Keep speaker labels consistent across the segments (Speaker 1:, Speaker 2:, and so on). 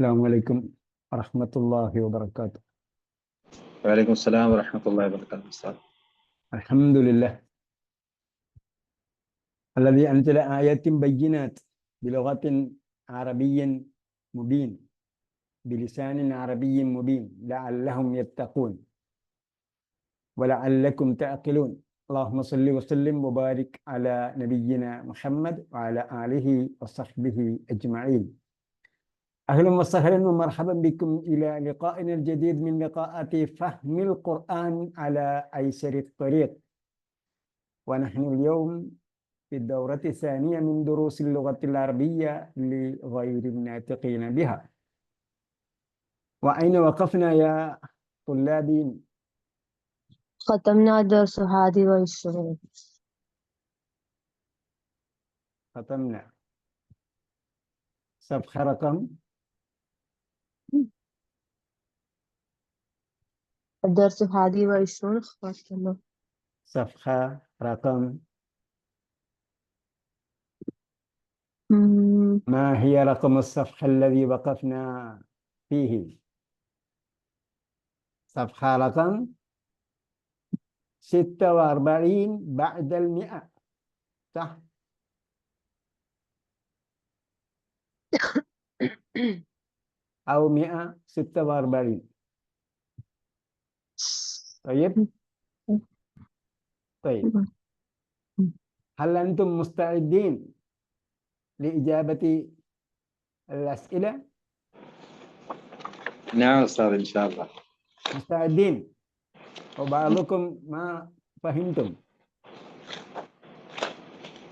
Speaker 1: السلام عليكم ورحمة الله وبركاته.
Speaker 2: وعليكم السلام ورحمة الله وبركاته أستاذ.
Speaker 1: الحمد لله الذي أنزل آيات بينات بلغة عربي مبين بلسان عربي مبين لعلهم يتقون ولعلكم تعقلون. اللهم صل وسلم وبارك على نبينا محمد وعلى آله وصحبه أجمعين. أهلا وسهلا ومرحبا بكم إلى لقائنا الجديد من لقاءات فهم القرآن على أيسر الطريق. ونحن اليوم في الدورة الثانية من دروس اللغة العربية لغير الناطقين بها. وأين وقفنا يا طلابي؟
Speaker 3: ختمنا درس 21.
Speaker 1: ختمنا صفحة رقم
Speaker 3: الدرس 21 ختمنا.
Speaker 1: صفحة رقم ما هي رقم الصفحة الذي وقفنا فيه؟ صفحة رقم 46 بعد 100 صح؟ أو 146. طيب هل أنتم مستعدين لإجابة الأسئلة؟
Speaker 2: نعم أستاذ إن شاء الله.
Speaker 1: مستعدين وبعضكم ما فهمتم.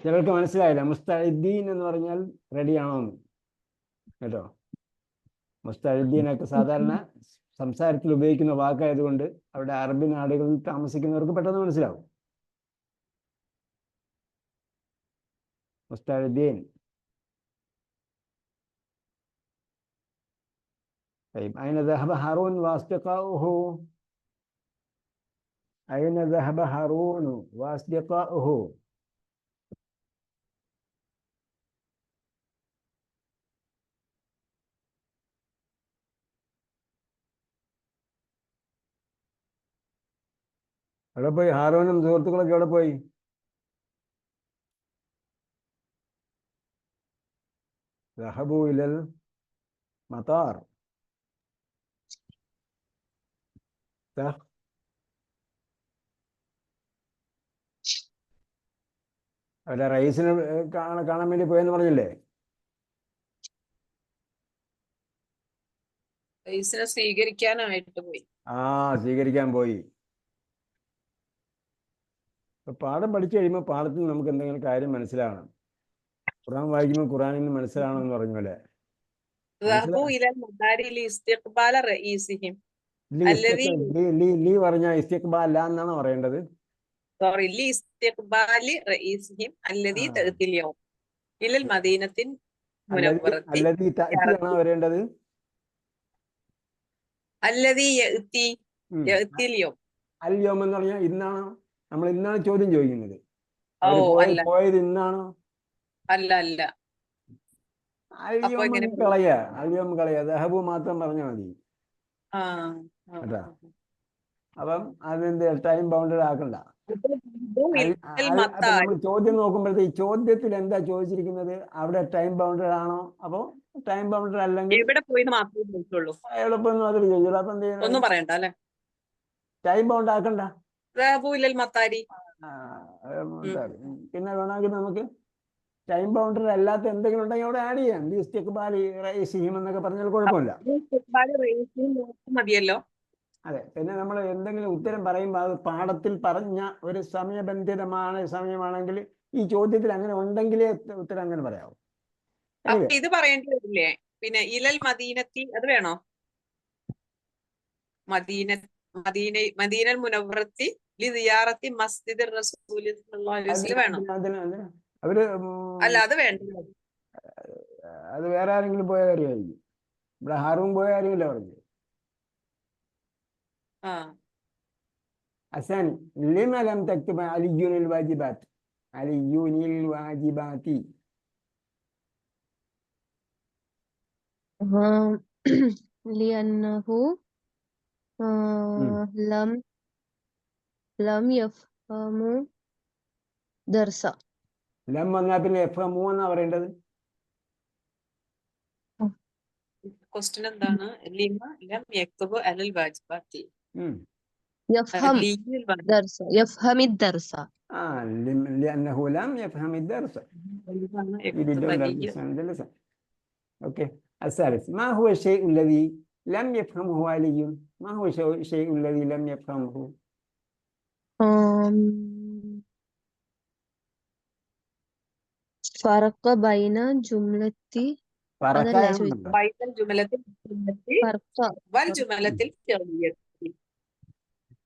Speaker 1: ചിലർക്ക് മനസ്സിലായില്ല മുസ്തഇദ്ദീൻ എന്ന് പറഞ്ഞാൽ റെഡിയാണോന്ന് കേട്ടോ. മുസ്തഇദ്ദീനൊക്കെ സാധാരണ സംസാരത്തിൽ ഉപയോഗിക്കുന്ന വാക്കായതുകൊണ്ട് അവിടെ അറബി നാടുകളിൽ താമസിക്കുന്നവർക്ക് പെട്ടെന്ന് മനസ്സിലാവും. മുസ്തഇദ്ദീൻ. طيب أين ذهب هارون وأصدقاؤه؟ أين ذهب هارون وأصدقاؤه؟ എവിടെ പോയി? ഹാറൂനും സുഹൃത്തുക്കളൊക്കെ എവിടെ പോയി? ذهبوا إلى المطار. അവരെ റئീസിനെ കാണാൻ വേണ്ടി പോയെന്ന് പറഞ്ഞില്ലേ?
Speaker 4: റئീസിനെ സ്വീകരിക്കാനായിട്ട് പോയി.
Speaker 1: സ്വീകരിക്കാൻ പോയി. പാഠം പഠിച്ചു കഴിയുമ്പോൾ പാഠത്തിൽ നമുക്ക് എന്തെങ്കിലും കാര്യം മനസ്സിലാവണം. ഖുർആൻ വായിക്കുമ്പോൾ ഖുർആനിൽ നിന്ന് മനസ്സിലാവണം എന്ന് പറഞ്ഞ പോലെ. ലീ പറഞ്ഞ ഇസ്തിഖ്ബാൽ അല്ല എന്നാണ് പറയേണ്ടത്. വരേണ്ടത് അൽയോം എന്ന് പറഞ്ഞാൽ ഇന്നാണോ? നമ്മൾ ഇന്നാണ് ചോദ്യം ചോദിക്കുന്നത്. പോയത് ഇന്നാണോ?
Speaker 4: അല്ല അല്ല.
Speaker 1: അൽയോം കളയ ദഹബു മാത്രം പറഞ്ഞാൽ മതി. അപ്പം അതിന്റെ ടൈം ബൗണ്ടഡ് ആക്കണ്ട. നമ്മൾ ചോദ്യം നോക്കുമ്പോഴത്തേക്ക് ചോദ്യത്തിൽ എന്താ ചോദിച്ചിരിക്കുന്നത്? അവിടെ ടൈം ബൗണ്ടഡ് ആണോ? അപ്പൊ ടൈം ബൗണ്ടഡ് അല്ലെങ്കിൽ
Speaker 4: എവിടെ പോയി മാത്രമേ ചോദിച്ചുള്ളൂ.
Speaker 1: അപ്പൊ
Speaker 4: ഒന്നും പറയണ്ട അല്ലെ.
Speaker 1: ടൈം ബൗണ്ട് ആക്കണ്ട. പിന്നെ വേണമെങ്കിൽ നമുക്ക് ടൈം ബൗണ്ടഡ് അല്ലാത്ത എന്തെങ്കിലും ഉണ്ടെങ്കിൽ അവിടെ ആഡ് ചെയ്യാം. എന്നൊക്കെ പറഞ്ഞാൽ കുഴപ്പമില്ല.
Speaker 4: മതിയല്ലോ.
Speaker 1: അതെ. പിന്നെ നമ്മൾ എന്തെങ്കിലും ഉത്തരം പറയുമ്പോൾ അത് പാഠത്തിൽ പറഞ്ഞ ഒരു സമയമാണെങ്കിൽ ഈ ചോദ്യത്തിൽ അങ്ങനെ ഉണ്ടെങ്കിലേ ഉത്തരം അങ്ങനെ പറയാവൂ.
Speaker 4: ഇത് പറയേണ്ടി വരില്ലേ? പിന്നെ ഇലൽ മദീനത്തി അത് വേണോ? മദീനൽ മുനവ്വറത്തി ലിസിയാറത്തി മസ്ജിദ് റസൂൽ വേണോ?
Speaker 1: അവര്
Speaker 4: അല്ല അത് വേണ്ട.
Speaker 1: അത് വേറെ ആരെങ്കിലും പോയ കാര്യമായിരിക്കും. ഇവിടെ ഹാറൂൺ പോയ കാര്യമില്ല പറഞ്ഞു. അസാനി ലിമ ലം തക്തുബ അലിയുനിൽ വാജിബാത്ത് അലിയുനിൽ വാജിബാത്തി.
Speaker 3: لأنه لم يفهم درس.
Speaker 1: ലം വന്നാൽ പിന്നെ എഫ്ഹമു എന്നാ പറയേണ്ടത്.
Speaker 4: ക്വസ്റ്റ്യൻ എന്താണ്? ലിമ ലം യക്തുബു അലൽ വാജിബാത്തി.
Speaker 3: يفهم
Speaker 4: legal
Speaker 3: درس. يفهم الدرس.
Speaker 1: لأنه لم يفهم الدرس. He didn't understand the lesson. Okay. الثالث ما هو الشيء الذي لم يفهمه علي؟ ما هو الشيء الذي لم يفهمه؟
Speaker 3: فرق بين جملة
Speaker 1: فرق
Speaker 4: ബൈന ജുമലത്തിൽ വൽ ജുമലത്തിൽ ഫിഅലിയ്യത്തി.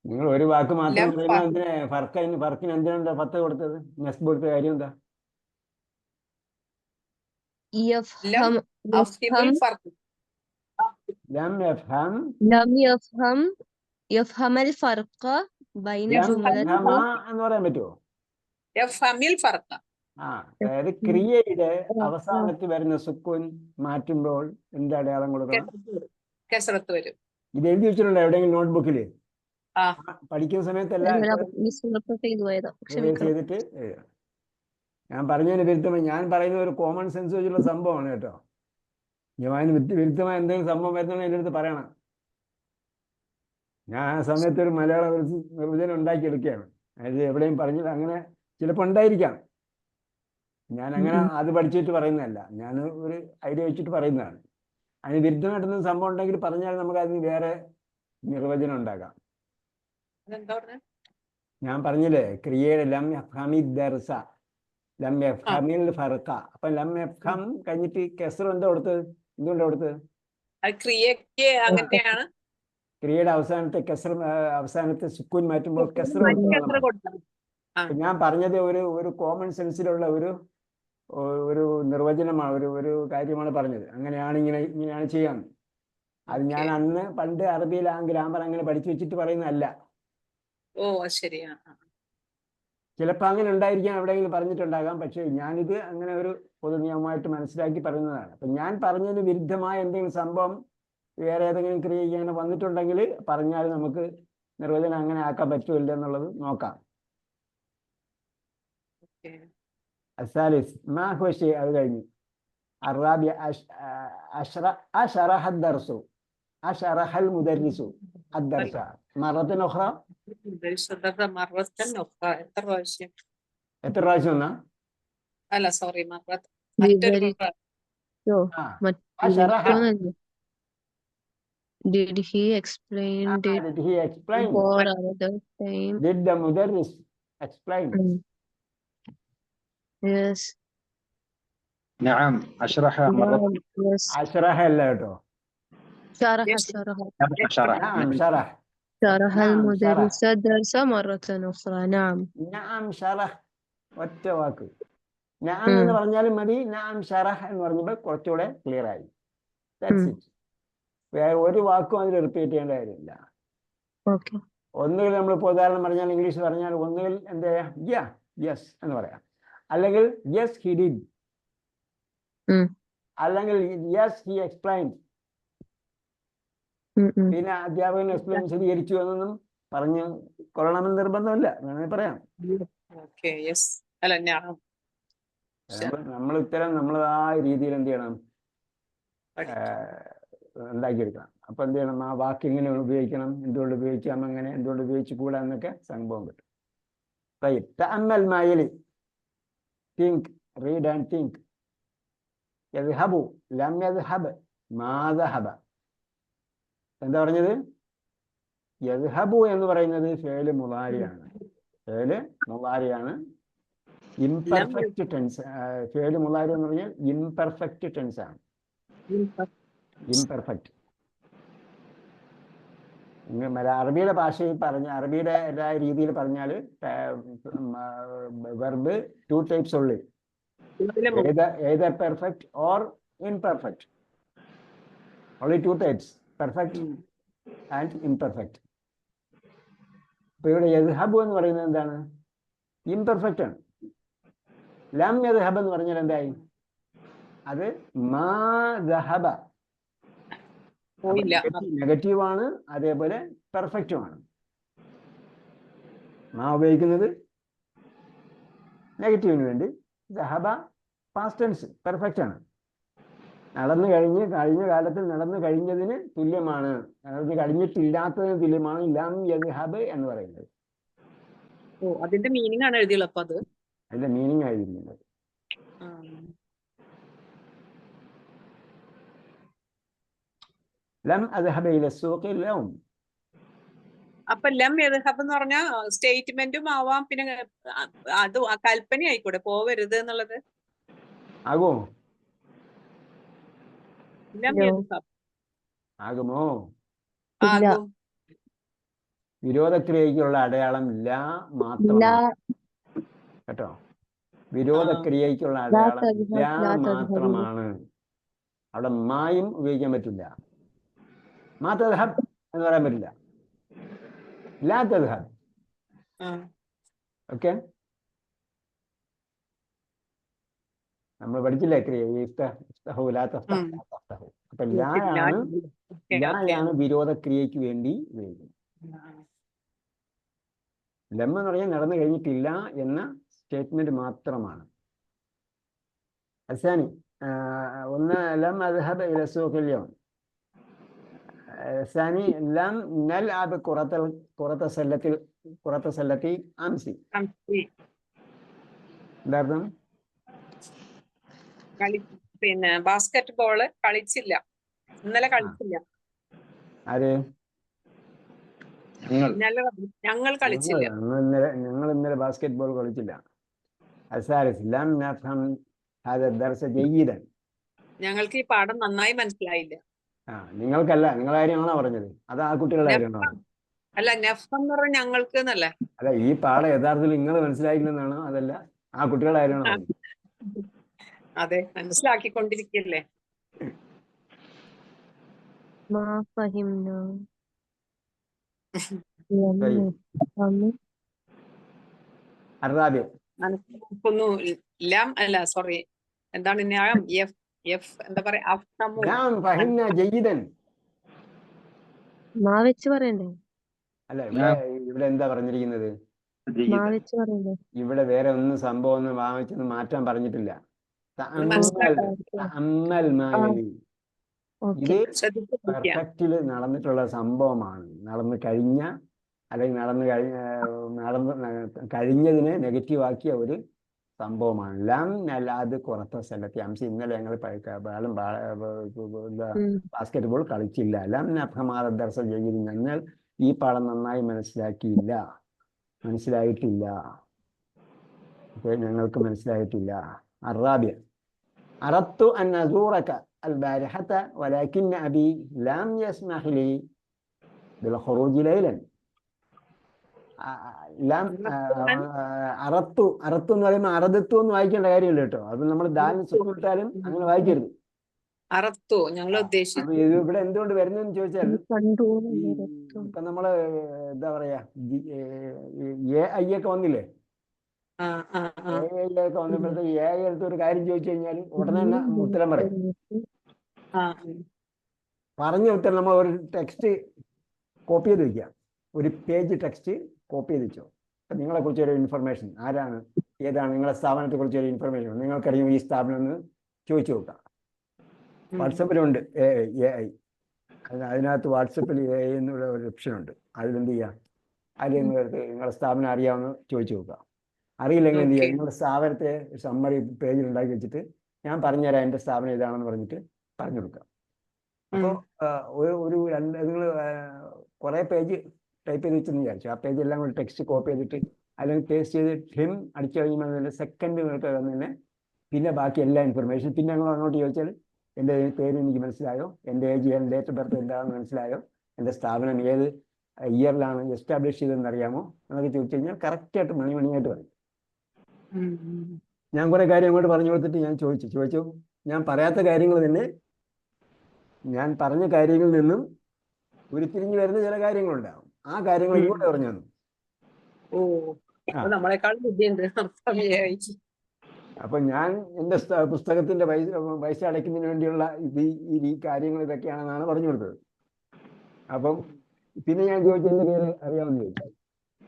Speaker 1: നിങ്ങൾ ഒരു വാക്ക് മാത്രം
Speaker 4: ലം
Speaker 1: പറയുന്ന എന്തിനാ ഫർക്കിന് എന്തിനാ 10 കൊടുത്തത്? നെസ്ബ് കൊടുത്ത കാര്യം എന്താ?
Speaker 3: يفهم
Speaker 4: അഫ്ഹിമുൽ ഫർഖ്.
Speaker 1: لم يفهم
Speaker 3: يفهم الفرق بين
Speaker 1: لم
Speaker 3: جملة.
Speaker 1: يفهم എന്ന് പറയാൻ പറ്റുമോ?
Speaker 4: യഫ്ഹമിൽ ഫർഖ.
Speaker 1: അതായത് ക്രിയയുടെ അവസാനത്തിൽ വരുന്ന സുക്കൂൻ മാറ്റുമ്പോൾ എന്ത് അടയാളം കൊടുക്കണം?
Speaker 4: കസറത്ത് വരും.
Speaker 1: ഇത് എഴുതി വെച്ചിട്ടുണ്ടോ എവിടെയെങ്കിലും നോട്ട്ബുക്കില്?
Speaker 4: ആ.
Speaker 1: പഠിക്കുന്ന സമയത്തല്ല ചെയ്തിട്ട് എഴുതാം. ഞാൻ പറഞ്ഞതിന് വിരുദ്ധമായി ഞാൻ പറയുന്ന ഒരു കോമൺ സെൻസ് വെച്ചുള്ള സംഭവമാണ് കേട്ടോ. ഞാൻ വിരുദ്ധമായ എന്തെങ്കിലും സംഭവം വരുന്ന എൻ്റെ അടുത്ത് പറയണം. ഞാൻ ആ സമയത്ത് ഒരു മലയാള നിർവചനം ഉണ്ടാക്കിയെടുക്കുകയാണ്. അതായത് എവിടെയും പറഞ്ഞത് അങ്ങനെ ചിലപ്പോൾ ഉണ്ടായിരിക്കാം. ഞാൻ അങ്ങനെ അത് പഠിച്ചിട്ട് പറയുന്നതല്ല, ഞാൻ ഒരു ഐഡിയ വെച്ചിട്ട് പറയുന്നതാണ്. അതിന് വിരുദ്ധമായിട്ടുള്ള സംഭവം ഉണ്ടെങ്കിൽ പറഞ്ഞാൽ നമുക്ക് അതിന് വേറെ നിർവചനം ഉണ്ടാക്കാം. ഞാൻ പറഞ്ഞില്ലേ ക്രിയയുടെ ലം യഫ്ഹമിദ് ദർസ ലം യഫ്ഹമിൽ ഫർഖ. അപ്പൊ ലം യഫ്ഹം കഴിഞ്ഞിട്ട് കെസ്ർ എന്താ കൊടുത്തത്? എന്തുകൊണ്ടാ കൊടുത്തത്? ക്രിയയുടെ അവസാനത്തെ കെസ്ർ അവസാനത്തെ സുക്കൂൻ മാറ്റുമ്പോൾ കെസ്ർ. ഞാൻ പറഞ്ഞത് ഒരു കോമൺ സെൻസിലുള്ള ഒരു നിർവചനമാണ്, ഒരു കാര്യമാണ് പറഞ്ഞത്. അങ്ങനെയാണ് ഇങ്ങനെയാണ് ചെയ്യാൻ. അത് ഞാൻ അന്ന് പണ്ട് അറബിയിൽ ആ ഗ്രാമർ അങ്ങനെ പഠിച്ചു വെച്ചിട്ട് പറയുന്നതല്ല.
Speaker 4: ഓ ശരിയാ.
Speaker 1: ചിലപ്പോൾ അങ്ങനെ ഉണ്ടായിരിക്കാം, എവിടെയെങ്കിലും പറഞ്ഞിട്ടുണ്ടാകാം. പക്ഷേ ഞാനിത് അങ്ങനെ ഒരു പൊതു നിയമമായിട്ട് മനസ്സിലാക്കി പറയുന്നതാണ്. അപ്പം ഞാൻ പറഞ്ഞതിന് വിരുദ്ധമായ എന്തെങ്കിലും സംഭവം വേറെ ഏതെങ്കിലും ക്രിയ ചെയ്യാൻ വന്നിട്ടുണ്ടെങ്കിൽ പറഞ്ഞാൽ നമുക്ക് നിർവചനം അങ്ങനെ ആക്കാൻ പറ്റുമില്ല എന്നുള്ളത് നോക്കാം. الثالث ما هو الشيء الغني؟ الرابع أشرح الدرس أشرح المدرس الدرس مرة أخرى. എത്ര പ്രാവശ്യം എന്നാ?
Speaker 4: അല്ല sorry
Speaker 3: Did he explain it?
Speaker 1: Did he explain?
Speaker 3: For another time.
Speaker 1: Did the mudarris explain?
Speaker 3: Yes.
Speaker 2: نعم أشرح مرة.
Speaker 1: أشرح لا تو.
Speaker 3: شرح.
Speaker 1: نعم شرح.
Speaker 3: شرح المدرس الدرس مرة أخرى. نعم.
Speaker 1: نعم شرح. ഒറ്റവാക്ക് നഅം എന്ന് പറഞ്ഞാലും മതി. നഅം ശറഹ് എന്ന് പറഞ്ഞപ്പോൾ കുറച്ചുകൂടെ ക്ലിയർ ആയി. That's it. ഒരു വാക്കും അതിൽ റിപ്പീറ്റ് ചെയ്യേണ്ട കാര്യമില്ല. ഒന്നുകിൽ നമ്മളിപ്പോൾ ഉദാഹരണം പറഞ്ഞാൽ ഇംഗ്ലീഷ് പറഞ്ഞാൽ ഒന്നുകിൽ എന്താ യെസ് എന്ന് പറയാം, അല്ലെങ്കിൽ യെസ് ഹി ഡിഡ്, അല്ലെങ്കിൽ യെസ് ഹി എക്സ്പ്ലെയിൻ. പിന്നെ അധ്യാപകൻ എക്സ്പ്ലെയിൻ വിശദീകരിച്ചു എന്നൊന്നും പറഞ്ഞ് കൊള്ളണമെന്ന് നിർബന്ധമില്ല, വേണമെങ്കിൽ പറയാം. നമ്മൾ ഇത്തരം നമ്മൾ ആ രീതിയിൽ എന്ത് ചെയ്യണം, ഉണ്ടാക്കിയെടുക്കണം. അപ്പൊ എന്ത് ചെയ്യണം, ആ വാക്ക് എങ്ങനെ ഉപയോഗിക്കണം, എന്തുകൊണ്ട് ഉപയോഗിക്കാം, അങ്ങനെ എന്തുകൊണ്ട് ഉപയോഗിച്ചു കൂടാ എന്നൊക്കെ സംഭവം കിട്ടും. തഅമ്മൽ മാ യലി. think, read and think. യദ്ഹബു ലം യദ്ഹബ് മാ ദഹബ. എന്താ പറഞ്ഞത്? യദ്ഹബു എന്ന് പറയുന്നത് ഫേല് മുളാരിയാണ്. ഫേല് മുളാരിയാണ്, ഇംപെർഫെക്റ്റ് ടെൻസ്. ഫേല് മുളാരി എന്ന് പറഞ്ഞാൽ ഇംപെർഫെക്റ്റ് ടെൻസ് ആണ്. ഇംപെർഫെക്റ്റ്. അറബിയുടെ ഭാഷയിൽ പറഞ്ഞ, അറബിയുടെ എല്ലാ രീതിയിൽ പറഞ്ഞാൽ വെർബ് 2 types ഉള്ളു, either perfect or imperfect. Only 2 types, perfect and imperfect. ഇപ്പൊ ഇവിടെ യദ്ഹബു എന്ന് പറയുന്നത് എന്താണ്? ഇംപെർഫെക്റ്റ് ആണ്. ലം യദ്ഹബ് എന്ന് പറഞ്ഞാൽ എന്തായി? അത് മാ ദഹബ.
Speaker 4: പോയില്ല.
Speaker 1: നെഗറ്റീവാണ്, അതേപോലെ പെർഫെക്റ്റുമാണ്. മാ ഉപയോഗിക്കുന്നത് നെഗറ്റീവിന് വേണ്ടി. ദഹബ പാസ്റ്റ് ടെൻസ് പെർഫെക്റ്റ് ആണ്. കഴിഞ്ഞ കാലത്തിൽ നടന്നു കഴിഞ്ഞതിന് തുല്യമാണ്, അതായത് കഴിഞ്ഞിട്ടില്ലാത്തതിന് തുല്യമാണ് ലം യദ്ഹബ് എന്ന് പറയുന്നത്.
Speaker 4: ഓ, അതിന്റെ മീനിങ് ആണ് എഴുതിയുള്ളത്. അപ്പൊ അത്
Speaker 1: അതിന്റെ മീനിങ് ആയിരിക്കുന്നത്. ലം അദ്ഹബ ഇല സൂഖി ലൗം.
Speaker 4: അപ്പൊ ലം യദ്ഹബ് എന്ന് പറഞ്ഞാൽ സ്റ്റേറ്റ്മെന്റും ആവാം, പിന്നെ അത് കൽപ്പന ആയിക്കൂടെ പോവരുത് എന്നുള്ളത്.
Speaker 1: ആകുമോ?
Speaker 4: ലം യദ്ഹബ്
Speaker 1: ആകുമോ?
Speaker 3: ഇല്ല.
Speaker 4: ആകും.
Speaker 1: വിരോധക്രിയയ്ക്കുള്ള അടയാളം ല മാത്രമാണ് കേട്ടോ. വിരോധക്രിയയ്ക്കുള്ള അടയാളം ല മാത്രമാണ്. അവിടെ മായും ഉപയോഗിക്കാൻ പറ്റില്ല. മാ തദ്ഹബ് എന്ന് പറയാൻ പറ്റില്ല. ലാ തദ്ഹബ്. ഓക്കെ, നമ്മൾ പഠിച്ചില്ലേ ക്രിയ. അപ്പൊ ലായാണ് വിരോധക്രിയയ്ക്ക് വേണ്ടി ഉപയോഗിക്കുന്നത്. ലം എന്ന് പറഞ്ഞാൽ നടന്നു കഴിഞ്ഞിട്ടില്ല എന്ന സ്റ്റേറ്റ്മെന്റ് മാത്രമാണ്. അസാനി ഒന്ന് ലം അദ്ഹബ ഇല സൂഖിൽ യൗം. ثاني لم نلعب كرة السلة أمس. എന്തായിരുന്നു?
Speaker 4: പിന്നെ ബാസ്കറ്റ് ബോള് കളിച്ചില്ല, ഇന്നലെ കളിച്ചില്ല.
Speaker 1: ആര്?
Speaker 4: ഞങ്ങൾ കളിച്ചില്ല.
Speaker 1: ഞങ്ങൾ ഇന്നലെ ബാസ്കറ്റ് ബോൾ കളിച്ചില്ല. അസാരിസ് ലം നഫ്ഹം ഹദാ ദർസ ജയ്യിദൻ.
Speaker 4: ഞങ്ങൾക്ക് ഈ പാഠം നന്നായി മനസ്സിലായില്ല.
Speaker 1: നിങ്ങൾക്കല്ല, നിങ്ങളുടെ കാര്യമാണോ പറഞ്ഞത്? അത് ആ കുട്ടികളുടെ കാര്യമാണോ?
Speaker 4: അല്ല, നഫ്ഹം എന്ന് പറഞ്ഞാൽ ഞങ്ങൾക്ക് എന്നല്ലേ.
Speaker 1: അല്ല, ഈ പാഠം യഥാർത്ഥത്തിൽ നിങ്ങൾ മനസ്സിലാക്കില്ലെന്നാണോ, അതല്ല ആ കുട്ടികളുടെ കാര്യമാണോ പറഞ്ഞത്?
Speaker 4: അതെ, മനസ്സിലാക്കിക്കൊണ്ടിരിക്കല്ലേ. ലം അല്ല, സോറി, എന്താണ് ന്യായം? എന്താ പറയാ,
Speaker 3: പറയണ്ടേ?
Speaker 1: അല്ല, ഇവിടെ എന്താ പറഞ്ഞിരിക്കുന്നത്? ഇവിടെ വേറെ ഒന്നും സംഭവം ഒന്നും വാങ്ങിച്ചൊന്നും മാറ്റാൻ പറഞ്ഞിട്ടില്ല. ഇത് പെർഫെക്റ്റില് നടന്നിട്ടുള്ള സംഭവമാണ്. നടന്നു കഴിഞ്ഞ, അല്ലെങ്കിൽ കഴിഞ്ഞതിനെ നെഗറ്റീവ് ആക്കിയ ഒരു സംഭവമാണ്. ലം നലാദ് കുറത്ത സ്ഥലത്തെ അംശം. ഇന്നലെ ഞങ്ങൾ ബാസ്കറ്റ് ബോൾ കളിച്ചില്ല. ലം നഫ്ഹമാദ ദർസ ജയ്യിദ്. ഞങ്ങൾ ഈ പാഠം നന്നായി മനസ്സിലായിട്ടില്ല. ഞങ്ങൾക്ക് മനസ്സിലായിട്ടില്ല. അറാബിയ അറത്തു അൻ അസൂറക البارحة ولكن أبي لم يسمح لي بالخروج ليلا. അറത്തു എന്ന് പറയുമ്പോൾ അറദത്തു എന്ന് വായിക്കേണ്ട കാര്യമില്ല കേട്ടോ. അത് നമ്മൾ ദാലിന് സുഖമിട്ടാലും അങ്ങനെ വായിക്കരുത്.
Speaker 4: അറത്തു ഞങ്ങൾ ഉദ്ദേശിച്ചു.
Speaker 1: ഇവിടെ എന്തുകൊണ്ട് വരുന്നതെന്ന് ചോദിച്ചാൽ, ഇപ്പൊ നമ്മള് എന്താ പറയാ, AI ഒക്കെ വന്നില്ലേ? AI ഒക്കെ വന്നപ്പോഴത്തേക്ക് AI എടുത്ത് ഒരു കാര്യം ചോദിച്ചു കഴിഞ്ഞാൽ ഉടനെ തന്നെ ഉത്തരം പറയും. പറഞ്ഞ ഉത്തരം നമ്മൾ ഒരു ടെക്സ്റ്റ് കോപ്പി ചെയ്ത് വെക്കുക. ഒരു പേജ് ടെക്സ്റ്റ് കോപ്പി ചെയ്ത് വെച്ചോ. അപ്പൊ നിങ്ങളെ കുറിച്ച് ഒരു ഇൻഫർമേഷൻ, ആരാണ്, ഏതാണ്, നിങ്ങളെ സ്ഥാപനത്തെ കുറിച്ച് ഒരു ഇൻഫർമേഷൻ നിങ്ങൾക്കറിയും ഈ സ്ഥാപനം എന്ന് ചോദിച്ചു നോക്കാം. വാട്സപ്പിലുണ്ട് AI. അതിനകത്ത് വാട്സപ്പിൽ AI എന്നുള്ള ഒരു ഓപ്ഷൻ ഉണ്ട്. അതിലെന്ത് ചെയ്യാം, അതിൽ നിങ്ങളെ സ്ഥാപനം അറിയാമെന്ന് ചോദിച്ചു നോക്കുക. അറിയില്ലെങ്കിൽ എന്ത് ചെയ്യുക, നിങ്ങളുടെ സ്ഥാപനത്തെ സമ്മറി പേജിൽ ഉണ്ടാക്കി വെച്ചിട്ട് ഞാൻ പറഞ്ഞുതരാം എൻ്റെ സ്ഥാപനം ഇതാണെന്ന് പറഞ്ഞിട്ട് പറഞ്ഞു കൊടുക്കാം. അപ്പോൾ നിങ്ങൾ കുറേ പേജ് ടൈപ്പ് ചെയ്ത് വെച്ചെന്ന് വിചാരിച്ചു. ആ പേജ് എല്ലാം കൂടി ടെക്സ്റ്റ് കോപ്പി ചെയ്തിട്ട് അല്ലെങ്കിൽ പേസ്റ്റ് ചെയ്ത് ഹിം അടിച്ചു കഴിയുമ്പോൾ സെക്കൻഡ് നിങ്ങൾക്ക് തന്നെ പിന്നെ ബാക്കി എല്ലാ ഇൻഫർമേഷൻ പിന്നെ ഞങ്ങൾ അങ്ങോട്ട് ചോദിച്ചാൽ എൻ്റെ പേര് എനിക്ക് മനസ്സിലായോ, എൻ്റെ ഏജ്, എൻ്റെ ഡേറ്റ് ഓഫ് ബർത്ത് എന്താണെന്ന് മനസ്സിലായോ, എൻ്റെ സ്ഥാപനം ഏത് ഇയറിലാണ് എസ്റ്റാബ്ലിഷ് ചെയ്തതെന്ന് അറിയാമോ എന്നൊക്കെ ചോദിച്ചു കഴിഞ്ഞാൽ കറക്റ്റായിട്ട് മണിയായിട്ട് പറയും. ഞാൻ കുറേ കാര്യം അങ്ങോട്ട് പറഞ്ഞു കൊടുത്തിട്ട് ഞാൻ ചോദിച്ചു ഞാൻ പറയാത്ത കാര്യങ്ങൾ തന്നെ ഞാൻ പറഞ്ഞ കാര്യങ്ങളിൽ നിന്നും ഉരുത്തിരിഞ്ഞു വരുന്ന ചില കാര്യങ്ങളുണ്ടാവും. ആ കാര്യങ്ങൾ ഇങ്ങോട്ട് പറഞ്ഞു തന്നു. അപ്പൊ ഞാൻ എൻ്റെ പുസ്തകത്തിന്റെ പൈസ അടയ്ക്കുന്നതിന് വേണ്ടിയുള്ള ഈ കാര്യങ്ങൾ ഇതൊക്കെയാണെന്നാണ് പറഞ്ഞു കൊടുത്തത്. അപ്പം പിന്നെ ഞാൻ ചോദിച്ചതിന്റെ പേര് അറിയാമെന്ന് ചോദിച്ചു.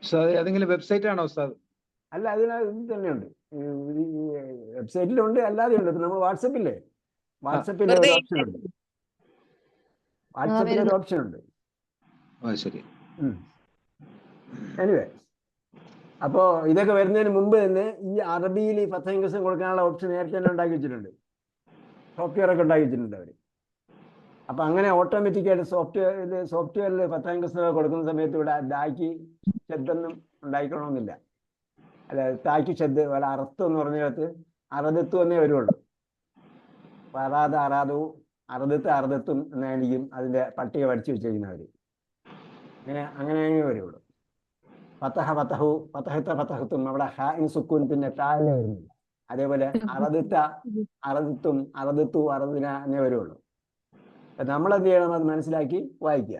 Speaker 2: ഉസ്താദ് ഏതെങ്കിലും വെബ്സൈറ്റ് ആണോ ഉസ്താദ്?
Speaker 1: അല്ല, ഇത് തന്നെയുണ്ട്, വെബ്സൈറ്റിലുണ്ട്, അല്ലാതെ ഉണ്ട്. നമ്മൾ വാട്സപ്പില്ലേ, വാട്സപ്പിൽ ഒരു
Speaker 4: വെറുതെ
Speaker 1: ഓപ്ഷൻ ഉണ്ട്, വാട്സപ്പിൽ ഒരു ഓപ്ഷൻ ഉണ്ട്.
Speaker 2: ശരി.
Speaker 1: എനിവേ, അപ്പോ ഇതൊക്കെ വരുന്നതിന് മുമ്പ് തന്നെ ഈ അറബിയിൽ ഈ ഫത്തഹ് ഇംഗ്ലീഷ് കൊടുക്കാനുള്ള ഓപ്ഷൻ നേരത്തെ തന്നെ ഉണ്ടാക്കി വെച്ചിട്ടുണ്ട്, സോഫ്റ്റ്വെയർ ഒക്കെ ഉണ്ടാക്കി വെച്ചിട്ടുണ്ട് അവർ. അപ്പൊ അങ്ങനെ ഓട്ടോമാറ്റിക്കായിട്ട് സോഫ്റ്റ്വെയറിൽ ഫത്തഹ് ഇംഗ്ലീഷ് കൊടുക്കുന്ന സമയത്ത് ഇവിടെ ദാക്ക് ശബ്ദമൊന്നും ഉണ്ടായിക്കണമെന്നില്ല. അല്ല, താക്ക് ശബ്ദ അല്ല, അർത്ഥം എന്ന് പറഞ്ഞിടത്ത് അറദത്വം എന്നേ വരുള്ളൂ. അപ്പൊ അറാദവും അറദത്തും എന്നായിരിക്കും അതിന്റെ പട്ടിക പഠിച്ചു വെച്ചിരിക്കുന്നവർ. അങ്ങനെ വരുള്ളൂ. ഫതഹത്തും അവിടെ ഹാഇൻ സുക്കൂൻ പിന്നെ താഴെ വരുന്നില്ല. അതേപോലെ അറദത്തും അറദിന എന്നേ വരുള്ളൂ. നമ്മളെന്ത് ചെയ്യണം, അത് മനസ്സിലാക്കി വായിക്കുക.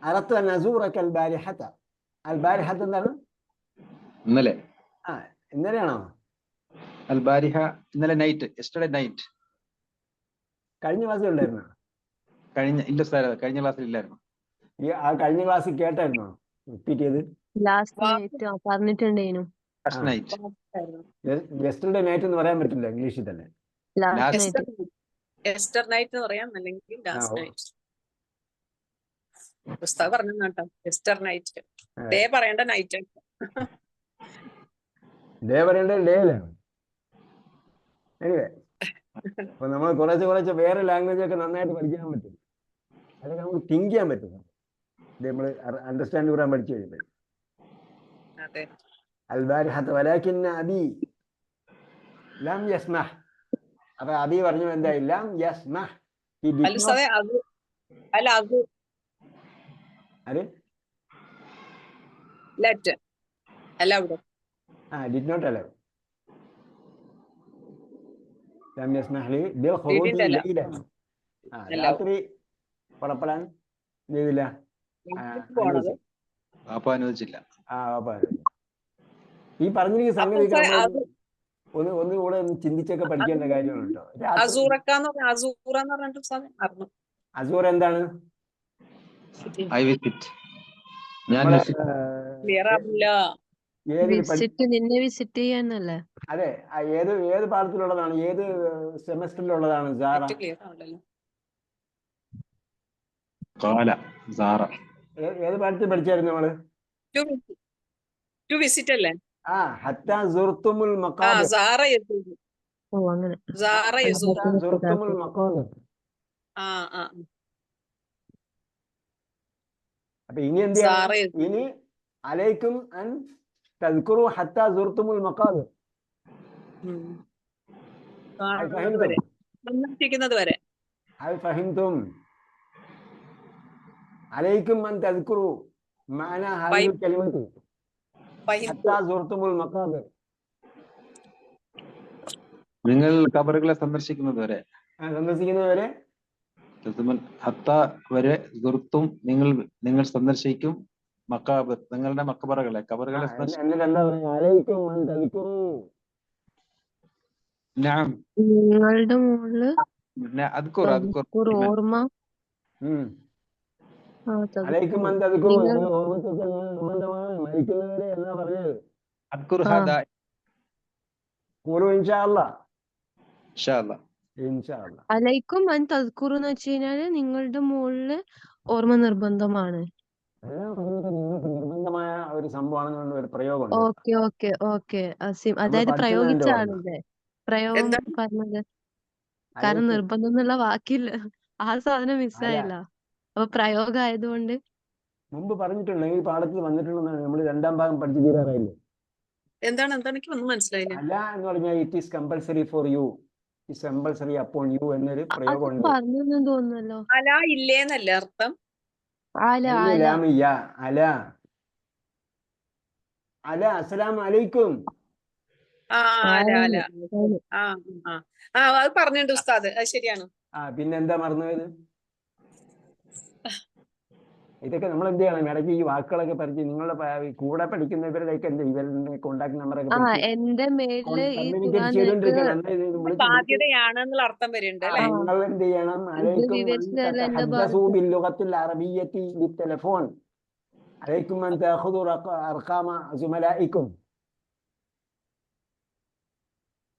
Speaker 1: അറത്ത് നസൂറക അൽ ബാരിഹത്ത എന്താണ്?
Speaker 2: ഇന്നലെ.
Speaker 1: ഇന്നലെയാണോ?
Speaker 2: അൽ ബാരിഹ ഇന്നലെ നൈറ്റ്, യെസ്റ്റർഡേ നൈറ്റ്.
Speaker 1: കഴിഞ്ഞ ക്ലാസ്സിൽ ഉണ്ടായിരുന്നോ?
Speaker 2: ഇല്ല സാർ, കഴിഞ്ഞ ക്ലാസ്സിൽ ഇല്ലായിരുന്നു.
Speaker 1: ആ കഴിഞ്ഞ ക്ലാസ്സിൽ കേട്ടായിരുന്നോ? റിപ്പീറ്റ് ചെയ്ത്
Speaker 3: പറഞ്ഞിട്ടുണ്ടേനു.
Speaker 1: യെസ്റ്റർഡേ നൈറ്റ് എന്ന് പറയാൻ പറ്റില്ല ഇംഗ്ലീഷിൽ തന്നെ.
Speaker 4: എസ്റ്റർ നൈറ്റ് എന്ന് പറയാം, അല്ലെങ്കിൽ ലാസ്റ്റ് നൈറ്റ്. പുസ്തകം പറഞ്ഞു കേട്ടോ, എസ്റ്റർ നൈറ്റ്. ഡേ പറയേണ്ട നൈറ്റ്,
Speaker 1: ഡേ പറയേണ്ടത് ഡേയിലാണ്. അപ്പൊ നമ്മൾ കുറച്ച് വേറെ ലാംഗ്വേജ് ഒക്കെ നന്നായിട്ട് പഠിക്കാൻ പറ്റും. അതൊക്കെ നമുക്ക് തിങ്ക് ചെയ്യാൻ പറ്റും. നമ്മൾ അണ്ടർസ്റ്റാൻഡ് ചെയ്യാൻ പഠിച്ചു കഴിയുമ്പോൾ. അൽബാരിഹത്ത് വലാകിന്ന അബി ലം യസ്മഹ്. അപ്പൊ അബി പറഞ്ഞു എന്തായി? ലം യസ്മഹ്. did not allow. ലം യസ്മഹ് ലി ബിൽ ഖുറൂജി ലൈലൻ. രാത്രി പുറപ്പെടാൻ ചെയ്തില്ല,
Speaker 2: അനുവദിച്ചില്ല.
Speaker 1: ഈ പറഞ്ഞിരിക്കുന്ന സംഗതി ഒന്നുകൂടെ ഒന്ന് ചിന്തിച്ചൊക്കെ പഠിക്കേണ്ട കാര്യമാണ് കേട്ടോ. അസൂർ എന്താണ്? അതെ, ഏത് പാഠത്തിലുള്ളതാണ്, ഏത് സെമസ്റ്ററിലുള്ളതാണ് സാറ? ഏത് പാഠത്തിൽ പഠിച്ചായിരുന്നു നമ്മള്? ഹത്താ സുർത്തുമുൽ മഖാബിർ. അപ്പൊ ഇനി എന്ത് ചെയ്യണം? ഇനി അലൈക്കും അൻ തദ്കുറു ഹത്താ സുർത്തുമുൽ മഖാബിർ. ഹൽ ഫഹിംതും അലൈക്കും അൻ തദ്കുറു മഅന ഹാദിഹിൽ കലിമത്തി ഹത്താ സുർത്തുമുൽ മഖാബിർ.
Speaker 2: നിങ്ങൾ ഖബറുകളെ സന്ദർശിക്കുന്നതുവരെ നിങ്ങൾ സന്ദർശിക്കും മഖാബിർ, നിങ്ങളുടെ മഖബറകളെ, ഖബറുകളെ
Speaker 3: നിങ്ങളുടെ മുകളിൽ ഓർമ്മ. അലൈക്കും അൻ തദ്കുറു എന്ന് വെച്ച് കഴിഞ്ഞാല് നിങ്ങളുടെ മുകളില് ഓർമ്മ നിർബന്ധമാണ്.
Speaker 1: നിർബന്ധമായ ഒരു സംഭവമാണ് ഒരു പ്രയോഗം.
Speaker 3: ഓക്കെ അതായത് പ്രയോഗിച്ച ആളല്ലേ പ്രയോഗം പറഞ്ഞത്? കാരണം നിർബന്ധം എന്നുള്ള വാക്കില്ല, ആ സാധനം മിസ്സായില്ല. അപ്പൊ പ്രയോഗം ആയതുകൊണ്ട്
Speaker 1: മുമ്പ് പറഞ്ഞിട്ടുണ്ട്, ഈ പാഠത്തിൽ വന്നിട്ടുണ്ടെന്നാണ്. നമ്മൾ രണ്ടാം ഭാഗം പഠിച്ചു തീരാറായില്ലേ?
Speaker 4: എന്താണ് മനസ്സിലായില്ല.
Speaker 1: അല എന്ന് പറഞ്ഞാൽ it is compulsory for you, it's compulsory upon you എന്നൊരു പ്രയോഗമുണ്ട്.
Speaker 3: പറഞ്ഞു തോന്നുന്നല്ലോ.
Speaker 4: അല ഇല്ലേന്നല്ലേ അർത്ഥം?
Speaker 1: അല അസ്സലാമു അലൈക്കും.
Speaker 4: അത് പറഞ്ഞിട്ടുണ്ട് ഉസ്താദ്, അത് ശരിയാണ്.
Speaker 1: പിന്നെന്താ മറന്നുപോയത്? ഇതൊക്കെ നമ്മൾ എന്ത് ചെയ്യണം? ഇടയ്ക്ക് ഈ വാക്കുകളൊക്കെ പഠിച്ച് നിങ്ങളുടെ കൂടെ പഠിക്കുന്നവരുടെയൊക്കെ എന്ത് ഇവരുടെ കോണ്ടാക്ട് നമ്പറൊക്കെ പഠിച്ച്
Speaker 3: എന്റെ മേലില് ഈ
Speaker 1: കമ്മ്യൂണിക്കേറ്റ്
Speaker 3: ഖുറാൻ
Speaker 1: ചെയ്തോണ്ടിരിക്കണം. അതായത് വിളിച്ച്
Speaker 4: ബാധ്യതയാണ് എന്നുള്ള അർത്ഥം വരുന്നുണ്ട് അല്ലെ?
Speaker 1: നിങ്ങൾ എന്ത് ചെയ്യണം?
Speaker 3: ഇത്
Speaker 1: അലൈക്കും അൻ
Speaker 3: വിവരിച്ചതല്ല എന്റെ
Speaker 1: തതഹദ്ദസൂ
Speaker 3: ഭാഗത്ത്.
Speaker 1: ബില്ലുഗത്തിൽ അറബിയ്യത്തി ബിത്തെലഫോൺ. അലൈക്കും അൻ തഅഖുദു അർഖാമ സുമലായിക്കും.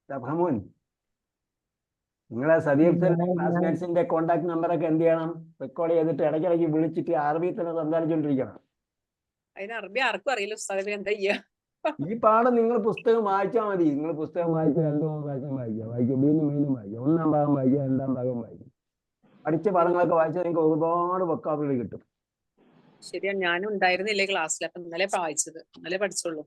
Speaker 1: തഫഹമൂൻ? നിങ്ങളെ സദീർത്തിന്റെ ക്ലാസ്മേറ്റ്സിന്റെ കോണ്ടാക്ട് നമ്പറൊക്കെ എന്ത് ചെയ്യണം? റെക്കോർഡ് ചെയ്തിട്ട് ഇടയ്ക്കിടയ്ക്ക് വിളിച്ചിട്ട് അറബി തന്നെ സംസാരിച്ചുകൊണ്ടിരിക്കണം.
Speaker 4: അതിന് അറബി ആർക്കും അറിയില്ല ഉസ്താദേ, എന്താ ചെയ്യാ?
Speaker 1: ഈ പാഠം നിങ്ങൾ പുസ്തകം വായിച്ചാൽ മതി. നിങ്ങൾ പുസ്തകം വായിച്ച് 2-3 പ്രാവശ്യം വായിക്കുക, വീണ്ടും വായിക്കുക, 1-ാം ഭാഗം വായിക്കുക, 2-ാം ഭാഗം വായിക്കുക. പഠിച്ച പാഠങ്ങളൊക്കെ വായിച്ചാൽ നിങ്ങൾക്ക് ഒരുപാട് വൊക്കാബുലറി കിട്ടും.
Speaker 4: ശരിയാ, ഞാനും ഉണ്ടായിരുന്നില്ലേ ക്ലാസ്സിൽ. അപ്പൊ ഇന്നലെ വായിച്ചത്, ഇന്നലെ പഠിച്ചുള്ളൂ.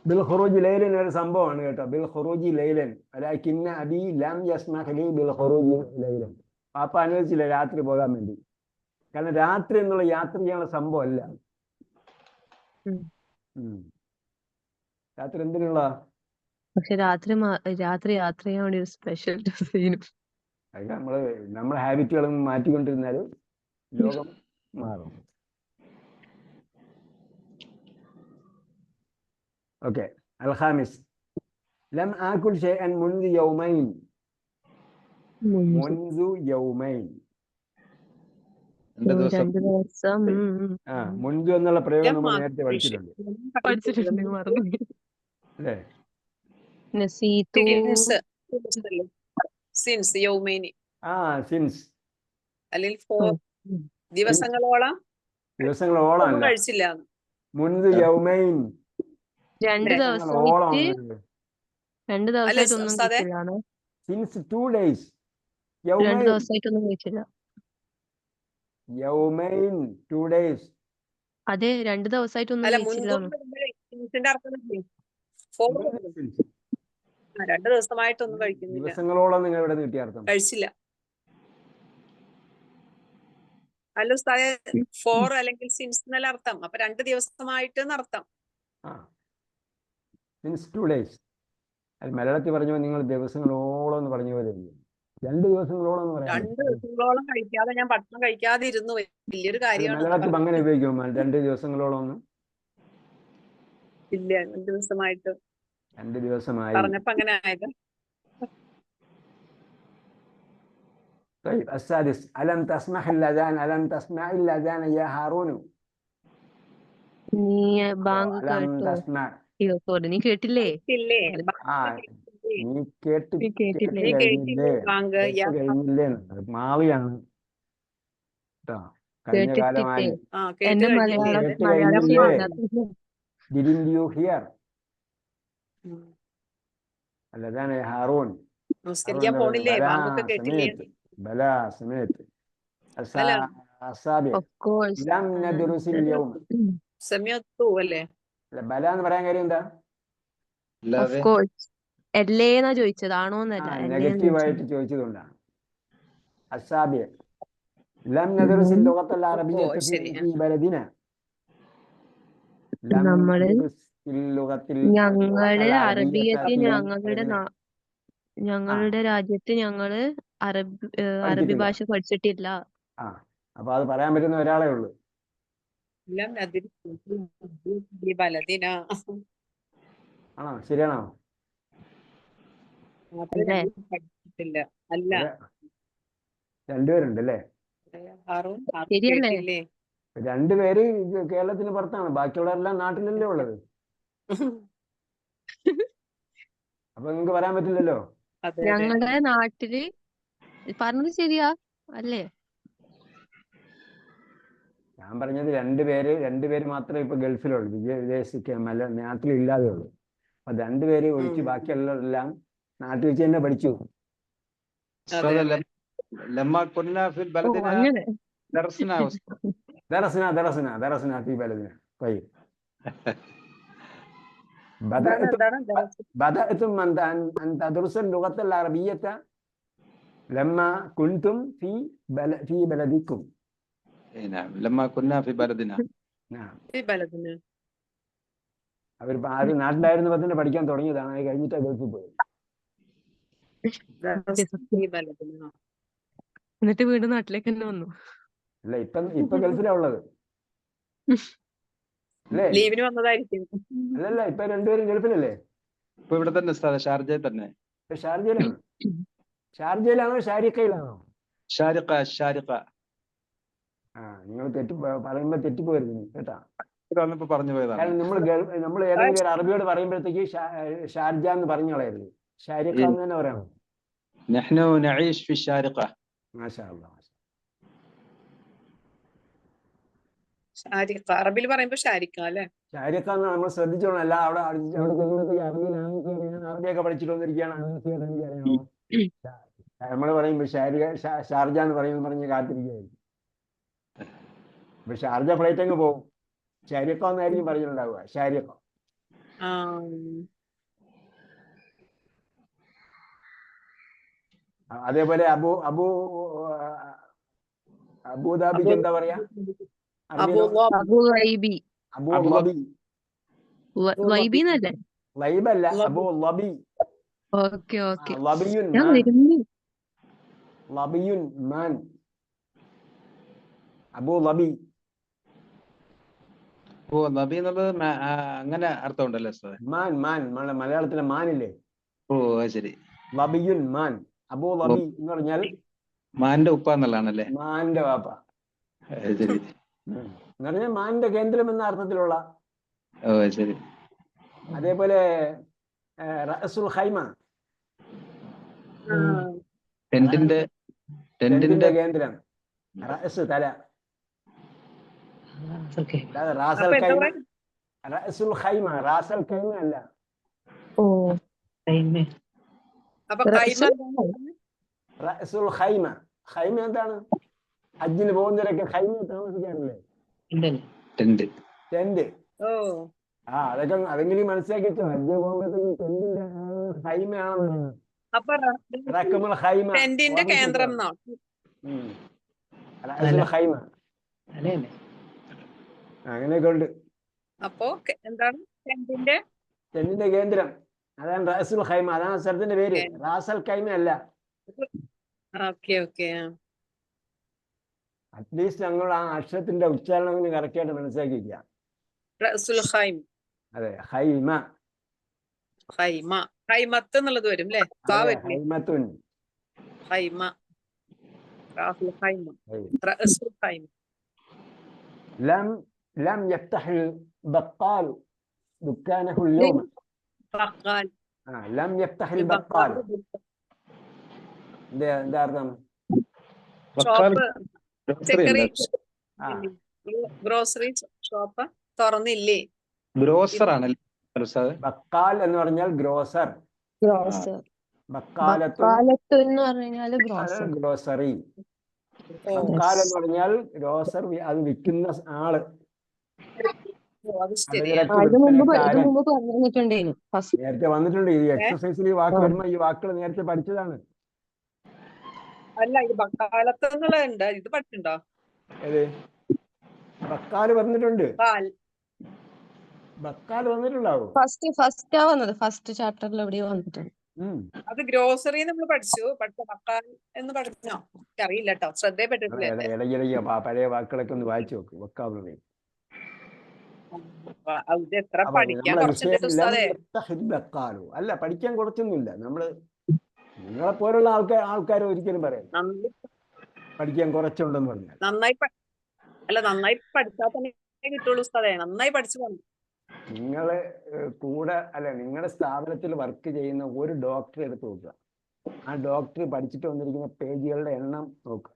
Speaker 4: ബിൽ ഖുറൂജി ലൈലൻ ഒരു സംഭവമാണ് കേട്ടോ. ബിൽ ഖുറൂജി ലൈലൻ വലാകിന്ന അബി ലം യസ്മഹ് ലി ബിൽ ഖുറൂജി ലൈലൻ. പാപ്പ അനുവദിച്ചില്ല രാത്രി പോകാൻ വേണ്ടി. കാരണം രാത്രി എന്നുള്ള യാത്ര ചെയ്യാനുള്ള സംഭവം അല്ല. രാത്രി എന്തിനുള്ള?
Speaker 3: പക്ഷെ രാത്രി യാത്ര ചെയ്യാൻ വേണ്ടി ഒരു സ്പെഷ്യൽ സീനും.
Speaker 1: അത് നമ്മളെ ഹാബിറ്റുകളും മാറ്റിക്കൊണ്ടിരുന്നാൽ ലോകം മാറും. ഓക്കെ. അൽഖാമിസ് ലം ആകുൽ ഷൈഅൻ മുൻദു യൗമൈൻ. മുൻദു യൗമൈൻ
Speaker 2: 2 ദിവസം.
Speaker 3: 2 ദിവസം.
Speaker 1: മുൻദു എന്നുള്ള പ്രയോഗം നമ്മൾ നേരത്തെ പഠിച്ചിട്ടുണ്ട് അല്ലേ?
Speaker 3: നസീതു.
Speaker 4: സിൻസ് യൗമൈനി
Speaker 1: സിൻസ്
Speaker 4: അല്ലെങ്കിൽ 4 ദിവസങ്ങളോളം
Speaker 1: ദിവസങ്ങളോളം
Speaker 4: കഴിച്ചില്ല.
Speaker 1: മുൻദു യൗമൈൻ
Speaker 3: 2 ദിവസമായിട്ട് 2 ദിവസമായിട്ട് ഒന്നും കഴിച്ചില്ല.
Speaker 1: Since 2 days.
Speaker 3: 2 ദിവസമായിട്ടൊന്നും കഴിച്ചില്ല.
Speaker 1: യൗമൈൻ 2 days.
Speaker 3: അതെ, 2 ദിവസമായിട്ടൊന്നും കഴിച്ചില്ല.
Speaker 4: 2 ദിവസമായിട്ടൊന്നും കഴിക്കുന്നില്ല.
Speaker 1: ദിവസങ്ങളോളം നിങ്ങൾ ഇവിടെ കിട്ടിയ അർത്ഥം
Speaker 4: കഴിച്ചില്ല. അല്ല ഉസ്താദേ, 4 അല്ലെങ്കിൽ സിൻസ് എന്നല്ല അർത്ഥം. അപ്പൊ 2 ദിവസമായിട്ട് അർത്ഥം.
Speaker 1: Since 2 days. അത് മലയാളത്തിൽ പറഞ്ഞപ്പോൾ നിങ്ങൾ ദിവസങ്ങളോളം എന്ന് പറഞ്ഞ പോലെ 2 ദിവസങ്ങളോളം എന്ന് പറയാം.
Speaker 4: 2 ദിവസങ്ങളോളം കഴിക്കാതെ ഞാൻ ഭക്ഷണം കഴിക്കാതെ ഇരുന്നു. വലിയൊരു കാര്യമാണ്.
Speaker 1: മലയാളത്തിൽ അങ്ങനെ ഉപയോഗിക്കും 2 ദിവസങ്ങളോളം ഒന്നും
Speaker 4: ഇല്ല. 2 ദിവസമായിട്ട്
Speaker 1: 2 ദിവസമായി
Speaker 4: പറഞ്ഞപ്പോ അങ്ങനെ ആയത്.
Speaker 1: طيب السادس ألم تسمح الأذان ألم تسمع الأذان يا هارون.
Speaker 3: നീ ബാങ്ക്
Speaker 1: ألم
Speaker 3: കേട്ടോ?
Speaker 1: تسمع.
Speaker 3: നീ കേട്ടില്ലേ?
Speaker 1: നീ കേട്ടില്ലേ? മാവിയാണ് കേട്ടോ. കഴിഞ്ഞ കാലമായി
Speaker 3: എന്റെ മലയാളം
Speaker 1: Didn't you hear? الأذان يا هارون.
Speaker 4: പോണില്ലേ? ബാങ്കൊക്കെ കേട്ടില്ലേ?
Speaker 1: بلا سمعت. السابع لم ندرس اليوم.
Speaker 4: സമയത്തു അല്ലേ?
Speaker 1: ബല എന്ന് പറയാൻ കാര്യം എന്താ?
Speaker 3: അല്ലേന്നാ ചോദിച്ചത്, ആണോന്നല്ല.
Speaker 1: നെഗറ്റീവ് ആയിട്ട് ചോദിച്ചതുകൊണ്ടാണ്. السابع لم ندرس اللغة العربية في بلدنا.
Speaker 3: ഞങ്ങളുടെ അറബിയത്തിൽ ഞങ്ങളുടെ രാജ്യത്ത് ഞങ്ങള് അറബി ഭാഷ പഠിച്ചിട്ടില്ല.
Speaker 1: അപ്പൊ അത് പറയാൻ പറ്റുന്ന ഒരാളെ ഉള്ളൂ. ആണോ? ശരിയാണോ?
Speaker 4: അല്ല,
Speaker 1: 2 പേരുണ്ട് അല്ലേ?
Speaker 3: ശരിയല്ലേ?
Speaker 1: 2 പേര് കേരളത്തിന് പുറത്താണ്, ബാക്കിയുള്ളവരെല്ലാം നാട്ടിലല്ലേ ഉള്ളത്. അപ്പൊ നിങ്ങക്ക് പറയാൻ പറ്റില്ലല്ലോ.
Speaker 3: ഞങ്ങളുടെ നാട്ടില് പറഞ്ഞത് ശരിയാ അല്ലേ?
Speaker 1: ഞാൻ പറഞ്ഞത് 2 പേര് മാത്രമേ ഇപ്പൊ ഗൾഫിലുള്ളൂ, വിദേശിക്ക് നാട്ടിലില്ലാതെ ഉള്ളൂ. അപ്പൊ 2 പേര് ഒഴിച്ച് ബാക്കിയുള്ളവരെല്ലാം നാട്ടിൽ വെച്ച് തന്നെ പഠിച്ചു.
Speaker 2: لما كنا في بلدنا درسنا في بلدنا. طيب بدأتم أن تدرسوا اللغة العربية لما كنتم في بلدكم. نعم لما كنا في بلدنا. نعم
Speaker 4: في بلدنا.
Speaker 1: അവർ നാട്ടിലായിരുന്നപ്പോൾ തന്നെ പഠിക്കാൻ തുടങ്ങിയതാണ്. അത് കഴിഞ്ഞിട്ട് ഗൾഫിൽ പോയി.
Speaker 3: എന്നിട്ട് വീണ്ടും നാട്ടിലേക്ക് തന്നെ വന്നു.
Speaker 1: അല്ല ഇപ്പൊ ഗൾഫിലാ ഉള്ളത് അല്ലേ?
Speaker 5: ലീവിന് വന്നതായിരിക്കും.
Speaker 1: അല്ലല്ല, ഇപ്പൊ രണ്ടുപേരും ഗൾഫിലല്ലേ?
Speaker 2: ഇപ്പൊ ഇവിടെ തന്നെ ഉസ്താദെ, ഷാർജയിൽ തന്നെ.
Speaker 1: ഇപ്പൊ ഷാർജയിലാണ്. ഷാർജയിലാണോ ഷാരിഖയിലാണോ?
Speaker 2: ഷാരിഖ.
Speaker 1: നിങ്ങൾ പറയുമ്പോ തെറ്റിപ്പോയിരുന്നു കേട്ടാ.
Speaker 2: വന്നപ്പോ പറഞ്ഞു പോയതാണ്.
Speaker 1: കാരണം നമ്മൾ ഏതെങ്കിലും ഒരു അറബിയോട് പറയുമ്പോഴത്തേക്ക് ഷാർജ എന്ന് പറഞ്ഞു കളയരുത്, ഷാരിഖ എന്ന് തന്നെ പറയണം.
Speaker 2: നഹ്നു നഈഷ് ഫി ഷാരിഖ.
Speaker 1: മാഷാ അല്ലാഹ്.
Speaker 5: ഷാരിഖ അറബിൽ പറയുമ്പോ ഷാരിഖ അല്ലെ?
Speaker 1: ഷാരിഖ എന്ന് നമ്മൾ ശ്രദ്ധിച്ചോണം. അല്ല അവിടെ ചെല്ലുമ്പോഴത്തേക്ക് അറബിയൊക്കെ പഠിച്ചിട്ട് വന്നിരിക്കുകയാണ് നമ്മൾ പറയുമ്പോ ഷാർജ എന്ന് പറഞ്ഞ് കാത്തിരിക്കുകയായിരിക്കും. ഇപ്പൊ ഷാർജ ഫ്ലൈറ്റ് അങ്ങ് പോകും, ഷാരിഖ എന്നായിരിക്കും പറഞ്ഞിട്ടുണ്ടാവുക. ഷാരിഖ. അതേപോലെ അബുദാബിക്ക് എന്താ പറയാ?
Speaker 3: അബുദാബി.
Speaker 1: ലൈബല്ല, അബു ലബി.
Speaker 3: Okay okay.
Speaker 1: ലബിയുൻ മാൻ, അബു ലബി.
Speaker 2: ഓ, നബി എന്നുള്ളത് അങ്ങനെ അർത്ഥം ഉണ്ടല്ലോ ഉസ്താദെ?
Speaker 1: മാൻ മലയാളത്തിലെ മാനില്ലേ?
Speaker 2: ഓ ശരി.
Speaker 1: ലബിയുൻ മാൻ. അബു ലബി എന്ന് പറഞ്ഞാൽ
Speaker 2: മാന്റെ ഉപ്പ എന്നുള്ളതാണല്ലേ?
Speaker 1: മാന്റെ വാപ്പ
Speaker 2: ശരി.
Speaker 1: എന്ന് പറഞ്ഞാൽ മാന്റെ കേന്ദ്രം എന്ന അർത്ഥത്തിലുള്ള.
Speaker 2: ഓ ശരി.
Speaker 1: അതേപോലെ റഅസുൽ ഖൈമ, ടെന്റിന്റെ കേന്ദ്രം. റഅസ് തല. റാസൽ ഖൈമ, റഅസുൽ ഖൈമ, റാസൽ ഖൈമ അല്ല. റഅസുൽ ഖൈമ. ഖൈമ എന്താണ്? ഹജ്ജിന് പോകുന്നവരൊക്കെ ഖൈമ താമസിക്കാറില്ലേ? ടെന്റ്. അതെങ്കിലും മനസ്സിലാക്കി വെച്ചോ. ഹജ്ജിന് പോകുമ്പോഴത്തേക്ക് ടെന്റിന്റെ ഖൈമയാണെന്ന്.
Speaker 5: ടെന്റിന്റെ കേന്ദ്രം
Speaker 1: അങ്ങനെയൊക്കെ ഉണ്ട്.
Speaker 5: അപ്പോ എന്താണ്
Speaker 1: ടെന്റിന്റെ കേന്ദ്രം? അതാണ് റഅസുൽ ഖൈമ. അതാണ് സ്ഥലത്തിന്റെ പേര്. റാസൽ ഖൈമ അല്ല. അറ്റ്ലീസ്റ്റ് ഞങ്ങൾ ആ അക്ഷരത്തിന്റെ ഉച്ചാരണം കറക്റ്റ് ആയിട്ട് മനസ്സിലാക്കി വെക്കുക. അതെ, ഖൈമ.
Speaker 5: ഖൈമത്ത് എന്നുള്ളത് വരും അല്ലേ?
Speaker 1: ഖൈമത്തുൻ. ലം യഫ്തഹ് ബഖാൽ ദുക്കാനഹു اليوم. ലം യഫ്തഹ് ബഖാൽ എന്താ അർത്ഥം?
Speaker 5: Grocery shop തുറന്നില്ലേ?
Speaker 2: ഗ്രോസർ ആണല്ലേ?
Speaker 1: ബക്കാൽ എന്ന് പറഞ്ഞാൽ ഗ്രോസർ. ഗ്രോസറി. ബക്കാൽ എന്ന് പറഞ്ഞാൽ ഗ്രോസർ, അത് വിൽക്കുന്ന ആള്. നേരത്തെ വന്നിട്ടുണ്ട്. ഈ എക്സസൈസിൽ ഈ വാക്ക് വരുമ്പോ ഈ വാക്കുകൾ നേരത്തെ പഠിച്ചതാണ്.
Speaker 5: അല്ല, ഇത് ബക്കാലത്തുണ്ട്. ഇത് പഠിച്ചിട്ടുണ്ടോ?
Speaker 1: ഏത് ബക്കാല് വന്നിട്ടുണ്ട്? ബക്കാൽ വന്നിട്ടുണ്ടാവും.
Speaker 3: ഫസ്റ്റ് ചാപ്റ്ററിൽ എവിടെയോ വന്നിട്ടുണ്ട്.
Speaker 5: അത് ഗ്രോസറി നമ്മൾ പഠിച്ചു. പക്ഷെ ബക്കാൽ എന്ന് പഠിച്ചോ അറിയില്ല കേട്ടോ, ശ്രദ്ധയപ്പെട്ടിട്ടില്ല.
Speaker 1: ഇടയ്ക്കിടയ്ക്ക് പഴയ വാക്കുകളൊക്കെ ഒന്ന് വായിച്ചു നോക്ക്. വൊക്കാബുലറി
Speaker 5: എത്ര പഠിക്കാൻ
Speaker 1: അല്ല, പഠിക്കാൻ കുറച്ചൊന്നുമില്ല. നിങ്ങളെ പോലുള്ള ആൾക്കാർ ഒരിക്കലും പറയാം പഠിക്കാൻ കുറച്ചുണ്ടെന്ന് പറഞ്ഞാൽ.
Speaker 5: നന്നായി പഠിച്ചാൽ തന്നെ കിട്ടുള്ളൂ ഉസ്താദേ. നന്നായി പഠിച്ചു പോകണം.
Speaker 1: നിങ്ങള് കൂടെ നിങ്ങളുടെ സ്ഥാപനത്തിൽ വർക്ക് ചെയ്യുന്ന ഒരു ഡോക്ടറെ എടുത്ത് നോക്കുക. ആ ഡോക്ടർ പഠിച്ചിട്ട് വന്നിരിക്കുന്ന പേജുകളുടെ എണ്ണം നോക്കുക.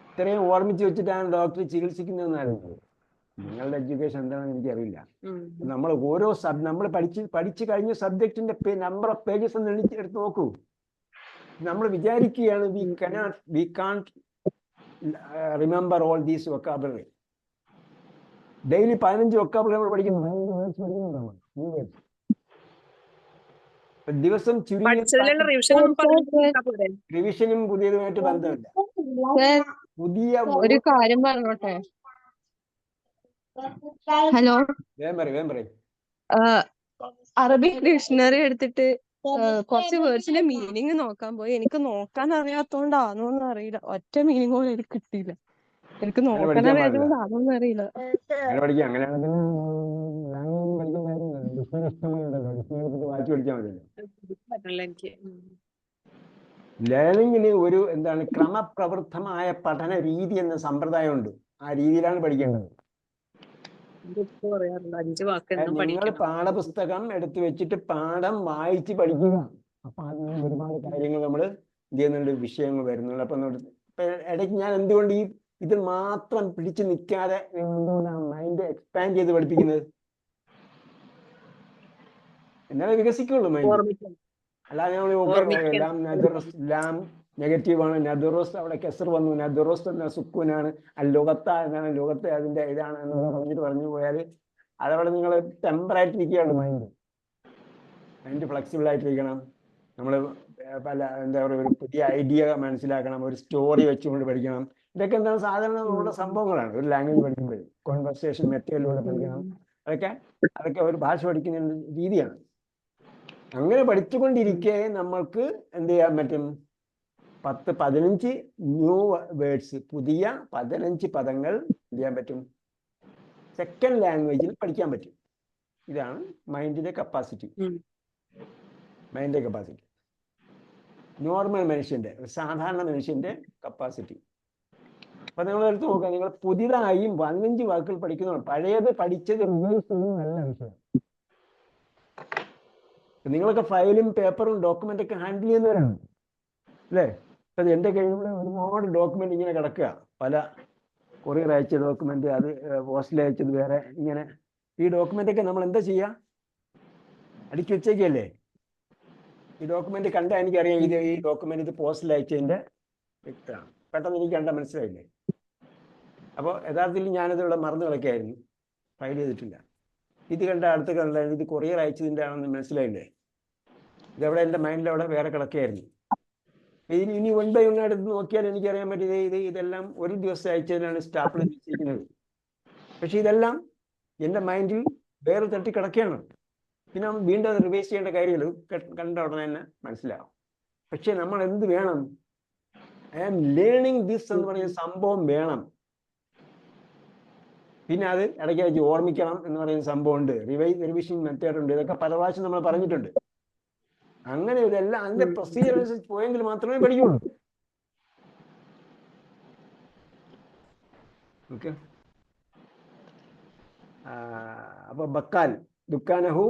Speaker 1: ഇത്രയും ഓർമ്മിച്ച് വെച്ചിട്ടാണ് ഡോക്ടർ ചികിത്സിക്കുന്നതെന്നായിരുന്നു. നിങ്ങളുടെ എഡ്യൂക്കേഷൻ എന്താണെന്ന് എനിക്കറിയില്ല. നമ്മൾ നമ്മൾ പഠിച്ചു കഴിഞ്ഞ സബ്ജക്റ്റിന്റെ നമ്പർ ഓഫ് പേജസ് ഒന്ന് എടുത്ത് നോക്കൂ. നമ്മൾ വിചാരിക്കുകയാണ് we can't remember all these vocabulary. Daily 15 vocabulary നമ്മൾ പഠിക്കുന്നു. ദിവസം റിവിഷനും പുതിയതുമായിട്ട് ബന്ധമില്ല. പുതിയ
Speaker 3: ഒരു കാര്യം പറഞ്ഞോട്ടെ? ഹലോ,
Speaker 1: വേം പറയും.
Speaker 3: അറബിക് ഡിക്ഷണറി എടുത്തിട്ട് കുറച്ച് വേർഡ്സിന്റെ മീനിങ് നോക്കാൻ പോയി. എനിക്ക് നോക്കാൻ അറിയാത്തോണ്ടാണോന്ന് അറിയില്ല. ഒറ്റ മീനിങ് പോലും എനിക്ക് കിട്ടിയില്ല. എനിക്ക്
Speaker 1: അങ്ങനെ
Speaker 3: നോക്കാൻ
Speaker 1: പഠിക്കാൻ പാടില്ല.
Speaker 3: അറിയാത്തോണ്ടാണോന്ന് അറിയില്ല.
Speaker 1: അങ്ങനെ പഠിക്കാം. അങ്ങനെയാണെങ്കിൽ ലാംഗ്വേജ് പഠിക്കാൻ കാര്യമില്ലല്ലോ. ഡിക്ഷണറി ഇഷ്ടംപോലെ ഉണ്ടല്ലോ. ഡിക്ഷണറി എടുത്തിട്ട് വായിച്ച് പഠിക്കാൻ മതിയല്ലോ.
Speaker 5: പറ്റില്ല എനിക്ക്.
Speaker 1: ലേണിങ്ങിന് ഒരു എന്താണ് ക്രമപ്രവൃത്തമായ പഠന രീതി എന്ന സമ്പ്രദായമുണ്ട്. ആ രീതിയിലാണ് പഠിക്കേണ്ടത്.
Speaker 5: ഇതിപ്പോ പറയാറുണ്ട് 5 വാക്ക് എന്നും
Speaker 1: നിങ്ങൾ
Speaker 5: പഠിക്കണം.
Speaker 1: പാഠപുസ്തകം എടുത്തു വെച്ചിട്ട് പാഠം വായിച്ച് പഠിക്കുക. അപ്പൊ അതിൽ നിന്ന് ഒരുപാട് കാര്യങ്ങൾ നമ്മൾ എന്ത് ചെയ്യുന്നുണ്ട്, വിഷയങ്ങൾ വരുന്നുണ്ട്. അപ്പൊ ഇടയ്ക്ക് ഞാൻ എന്തുകൊണ്ട് ഇതിൽ മാത്രം പിടിച്ചു നിൽക്കാതെ എന്തുകൊണ്ടാണ് മൈൻഡ് എക്സ്പാൻഡ് ചെയ്ത് പഠിപ്പിക്കുന്നത്? എന്നാലേ വികസിക്കുള്ളൂ മൈൻഡ്.
Speaker 5: ഓർമ്മിക്കണം.
Speaker 1: അല്ലാതെ
Speaker 5: ഓർമ്മിക്കണം.
Speaker 1: ലാം നെഗറ്റീവാണ്, നദുറോസ് അവിടെ കെസർ വന്നു, നദുറോസ് എന്ന സുക്കൂനാണ്, ലുഗത്ത എന്നാണ്, ലുഗത്ത് അതിന്റെ ഇതാണ് എന്ന് പറഞ്ഞിട്ട് പറഞ്ഞു പോയാൽ അതവിടെ നിങ്ങൾ ടെമ്പറായിട്ടിരിക്കുകയാണ്. Mind flexible ആയിട്ടിരിക്കണം. നമ്മൾ പല എന്താ പറയുക, ഒരു പുതിയ ഐഡിയ മനസ്സിലാക്കണം, ഒരു സ്റ്റോറി വെച്ചുകൊണ്ട് പഠിക്കണം. ഇതൊക്കെ എന്താണ് സാധാരണ ഉള്ള സംഭവങ്ങളാണ് ഒരു ലാംഗ്വേജ് പഠിക്കുമ്പോൾ. കോൺവെർസേഷൻ മെത്തേഡിലൂടെ പഠിക്കണം. അതൊക്കെ ഒരു ഭാഷ പഠിക്കുന്ന രീതിയാണ്. അങ്ങനെ പഠിച്ചുകൊണ്ടിരിക്കെ നമ്മൾക്ക് എന്ത് ചെയ്യാൻ പറ്റും? 10-15 ന്യൂ വേർഡ്സ്, പുതിയ 15 പദങ്ങൾ എന്ത് ചെയ്യാൻ പറ്റും? സെക്കൻഡ് ലാംഗ്വേജിൽ പഠിക്കാൻ പറ്റും. ഇതാണ് മൈൻഡിന്റെ കപ്പാസിറ്റി. മൈൻഡിന്റെ കപ്പാസിറ്റി നോർമൽ മനുഷ്യന്റെ, സാധാരണ മനുഷ്യന്റെ കപ്പാസിറ്റി. അപ്പൊ നിങ്ങൾ എടുത്ത് നോക്കുക, നിങ്ങൾ പുതിയതായും 15 വാക്കുകൾ പഠിക്കുന്നതാണ്. പഴയത് പഠിച്ചത് റിവൈസ് ചെയ്യുന്നതല്ല വിഷയം. നിങ്ങളൊക്കെ ഫയലും പേപ്പറും ഡോക്യുമെന്റ് ഒക്കെ ഹാൻഡിൽ ചെയ്യുന്നവരാണ് അല്ലേ? അപ്പൊ എൻ്റെ കയ്യിലൂടെ ഒരുപാട് ഡോക്യുമെന്റ് ഇങ്ങനെ കിടക്കുക. പല കൊറിയർ അയച്ച ഡോക്യുമെന്റ്, അത് പോസ്റ്റിൽ അയച്ചത് വേറെ, ഇങ്ങനെ. ഈ ഡോക്യുമെന്റ് ഒക്കെ നമ്മൾ എന്താ ചെയ്യുക? അടിച്ചു വെച്ചേക്കല്ലേ? ഈ ഡോക്യുമെന്റ് കണ്ടാൽ എനിക്കറിയാം ഈ ഡോക്യുമെന്റ് ഇത് പോസ്റ്റിൽ അയച്ചതിന്റെ വ്യക്തമാണ്. പെട്ടെന്ന് എനിക്ക് കണ്ടാൽ മനസ്സിലായില്ലേ? അപ്പോൾ യഥാർത്ഥത്തിൽ ഞാനത് ഇവിടെ മറന്നു കിടക്കുകയായിരുന്നു, ഫയൽ ചെയ്തിട്ടില്ല. ഇത് കണ്ട അടുത്ത് കണ്ട ഇത് കൊറിയർ അയച്ചതിൻ്റെ ആണെന്ന് മനസ്സിലായില്ലേ? ഇതവിടെ എൻ്റെ മൈൻഡിൽ അവിടെ വേറെ കിടക്കുകയായിരുന്നു. ഇനി 1 by 1 എടുത്ത് നോക്കിയാൽ എനിക്കറിയാൻ പറ്റിയത് ഇതെല്ലാം ഒരു ദിവസം അയച്ചതിനാണ് സ്റ്റാപ്പിൽ വെച്ചിരിക്കുന്നത്. പക്ഷെ ഇതെല്ലാം എൻ്റെ മൈൻഡിൽ വേറെ തട്ടി കിടക്കുകയാണ്. പിന്നെ വീണ്ടും അത് റിവൈസ് ചെയ്യേണ്ട കാര്യങ്ങൾ കണ്ട ഉടനെ തന്നെ മനസ്സിലാവും. പക്ഷെ നമ്മൾ എന്ത് വേണം? ഐ ആം ലേണിംഗ് ദിസ് എന്ന് പറയുന്ന സംഭവം വേണം. പിന്നെ അത് ഇടയ്ക്ക് വെച്ച് ഓർമ്മിക്കണം എന്ന് പറയുന്ന സംഭവം ഉണ്ട്. റിവിഷൻ മെത്തേഡ് ഉണ്ട്. ഇതൊക്കെ പല പ്രാവശ്യം നമ്മൾ പറഞ്ഞിട്ടുണ്ട്. അങ്ങനെ ഇതെല്ലാം അതിന്റെ പ്രൊസീജിയർ അനുസരിച്ച് പോയെങ്കിൽ മാത്രമേ പഠിക്കുള്ളൂ. ഓക്കെ. അപ്പൊ ബക്കാൽ ദുക്കാനഹു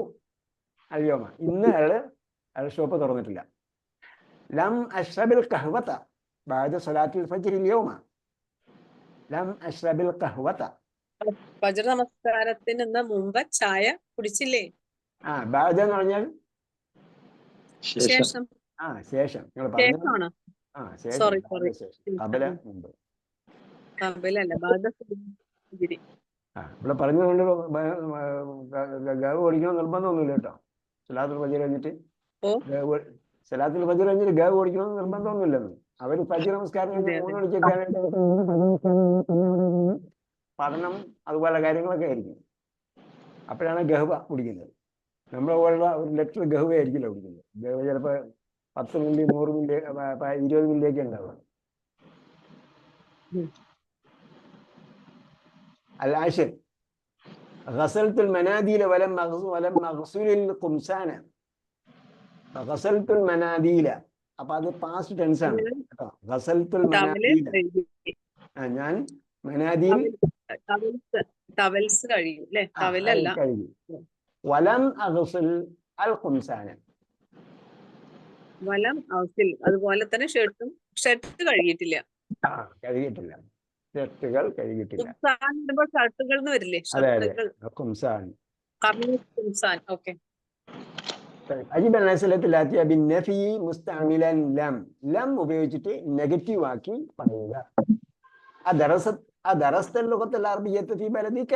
Speaker 1: അൽയോമ, ഇന്ന് അയാൾ ഷോപ്പ് തുറന്നിട്ടില്ല. ലം അഷ്റബിൽ ഖഹ്വത ബഅദ സ്വലാത്തിൽ ഫജ്ർ അൽയോമ. ലം അഷ്റബിൽ ഖഹ്വത,
Speaker 5: ഫജ്ർ നമസ്കാരത്തിന് മുമ്പ് ചായ കുടിച്ചില്ലേ?
Speaker 1: ബഅദ എന്ന് പറഞ്ഞാൽ
Speaker 5: ശേഷം.
Speaker 1: ശേഷം. നിങ്ങൾ
Speaker 5: ശേഷമാണോ? സോറി
Speaker 1: കബല മുമ്പ്.
Speaker 5: കബലല്ല, ബഅദ ഫജ്ർ.
Speaker 1: ഇവിടെ പറഞ്ഞതുകൊണ്ട് ഗവ് ഓടിക്കണം നിർബന്ധമൊന്നുമില്ല കേട്ടോ. സലാത്തുൽ ഫജ്ർ കഴിഞ്ഞിട്ട് സലാത്തുൽ ഫജ്ർ കഴിഞ്ഞിട്ട് ഗവ് ഓടിക്കണമെന്ന് നിർബന്ധമൊന്നുമില്ലെന്ന്. അവർ ഫജ്ർ നമസ്കാരം 3 മണിക്കൊക്കെ പഠനം അതുപോലെ കാര്യങ്ങളൊക്കെ ആയിരിക്കും. അപ്പോഴാണ് ഗഹ്വ കുടിക്കുന്നത്. നമ്മളെ പോലുള്ള ഒരു ലെറ്റർ ഗഹ്വ ആയിരിക്കില്ല കുടിക്കുന്നത്. ഗഹ്വ ചിലപ്പോൾ 10 മില്ലി 100 മില്ലി 20 മില്ലിയൊക്കെ ഉണ്ടാവുക. العاشر غسلت المناديل ولم أغسل القمصان. غسلت المناديل, അപ്പൊ അത് പാസ്റ്റ് ടെൻസ് ആണ് കേട്ടോ. ഗസൽത്തുൽ മനാദീൽ, ഞാൻ മനാദീൽ
Speaker 5: ടവൽസ് കഴിയും അല്ലേ? ടവലല്ല.
Speaker 1: വലം അഗ്സിൽ അൽ ഖുംസാന.
Speaker 5: വലം അഗ്സിൽ, അതുപോലെ തന്നെ ഷർട്ട് കഴുകിയിട്ടില്ല.
Speaker 1: കഴുകിയിട്ടില്ല. ഷർട്ടുകൾ കഴുകിയിട്ടില്ല.
Speaker 5: ഷർട്ടുകൾ എന്ന് വരില്ലേ?
Speaker 1: ഖുംസാൻ.
Speaker 5: ഓക്കെ.
Speaker 1: അജിബ് അൽഅസ്ലത്തുൽ ബിന്നഫി മുസ്തഅമിലൻ ലം. ലം ഉപയോഗിച്ചിട്ട് നെഗറ്റീവ് ആക്കി പറയുക. അദറസ്ത ലുഗത്തുൽ അറബിയ്യത ഫീ ബലദിക.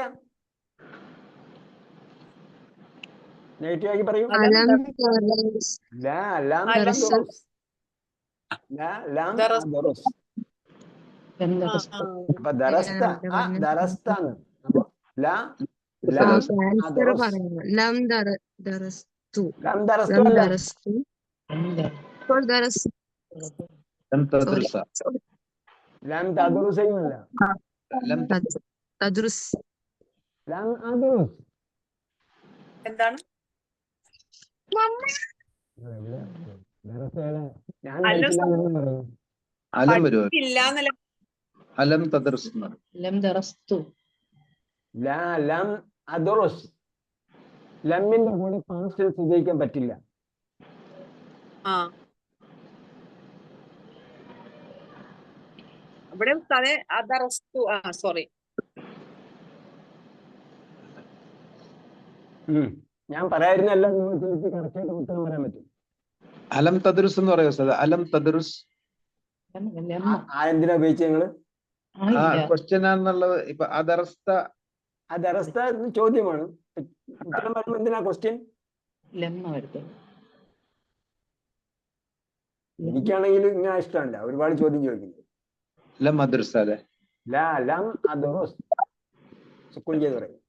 Speaker 1: നെഗറ്റീവ് ആക്കി പറയൂ. ലാ ലം ദറസ്. ലാ ലം ദറസ്. അപ്പൊ ദറസ്ത ദറസ്താണ്. അപ്പൊ ലാ ലം ദറസ്.
Speaker 3: ലം ദറസ്തു.
Speaker 1: ലം ദറസ്തു അല്ല.
Speaker 3: Soldados.
Speaker 2: ലം തദ്റുസ.
Speaker 3: Sorry.
Speaker 1: ലാം തദ്റുസയുമല്ല.
Speaker 2: ലം
Speaker 3: Tadrus.
Speaker 1: ലാം അദ്റുസ്.
Speaker 5: എന്താണ്?
Speaker 1: ഞാൻ
Speaker 5: അല്ല
Speaker 1: പഠിച്ചില്ല എന്ന് പറയും.
Speaker 2: അലം വരുമോ?
Speaker 5: പഠിച്ചില്ല എന്നല്ല.
Speaker 2: അലം തദ്റുസ് എന്ന് പറയും.
Speaker 1: ലം അദ്റുസ്. ലമ്മിന്റെ കൂടെ പാസ്റ്റ് ടെൻസ് ഉപയോഗിക്കാൻ പറ്റില്ല.
Speaker 5: ആ ഇവിടെ ഉസ്താദെ അതറസ്തു. സോറി.
Speaker 1: ഞാൻ പറയായിരുന്നല്ല, നിങ്ങൾക്ക് കറക്റ്റായിട്ട് ഉത്തരം പറയാൻ പറ്റും.
Speaker 2: അലം തദ്റുസ് എന്ന് പറയോ ഉസ്താദ്? അലം തദ്റുസ്
Speaker 1: എന്തിനാ ഉപയോഗിച്ച നിങ്ങള്?
Speaker 2: ക്വസ്റ്റ്യൻ ആണെന്നുള്ളത്. ഇപ്പൊ അതറസ്ത,
Speaker 1: അതറസ്ത ചോദ്യമാണ്. ഉത്തരം പറയുമ്പോൾ എന്തിനാ ക്വസ്റ്റ്യൻ? എനിക്കാണെങ്കിൽ ഇങ്ങനെ ഇഷ്ടമല്ല, ഒരുപാട് ചോദ്യം ചോദിക്കുന്നത്.
Speaker 2: ലം അദ്റുസ അല്ലെ?
Speaker 1: ലം അദ്റുസ് സുക്കൂൻ ചെയ്ത് പറയും.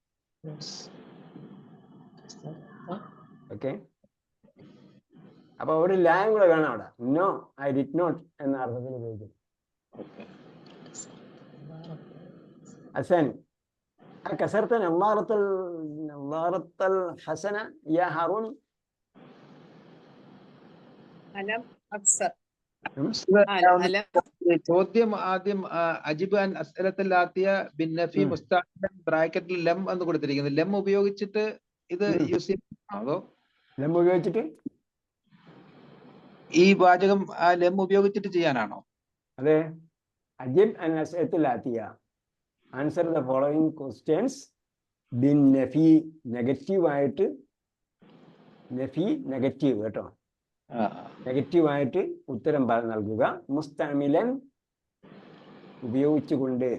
Speaker 1: ഓക്കെ, അപ്പൊ ഒരു ലാം കൂടെ വേണം അവിടെ. നോ, ഐ ഡിഡ് നോട്ട് എന്ന അർത്ഥത്തിൽ ഉപയോഗിക്കും. ഹസൻ كسرت نظارة الحسنة يا هارون.
Speaker 5: അലം അക്സർ.
Speaker 2: അലം ചോദ്യം ആദ്യം അജിബ് അൻ അസ്അലത്തുൽ ആതിയ ബിൻ നഫി മുസ്തഖിലൻ ബ്രാക്കറ്റിൽ ലം എന്ന് കൊടുത്തിരിക്കുന്നത്. ലം ഉപയോഗിച്ചിട്ട് ഇത് യൂസ് ചെയ്യുന്നതാണോ അതോ
Speaker 1: ലം ഉപയോഗിച്ചിട്ട്
Speaker 2: ഈ വാചകം ലം ഉപയോഗിച്ചിട്ട് ചെയ്യാനാണോ?
Speaker 1: അതെ. അജിബ് അൻ അസ്അലത്തുൽ ആതിയ, ആൻസർ ദ ഫോളോയിങ് ക്വസ്റ്റ്യൻസ് ബിൻ നഫി, നെഗറ്റീവായിട്ട്. നഫി നെഗറ്റീവ് കേട്ടോ, നെഗറ്റീവായിട്ട് ഉത്തരം നൽകുക. മുസ്തഅമിലൻ ഉപയോഗിച്ചുകൊണ്ട്,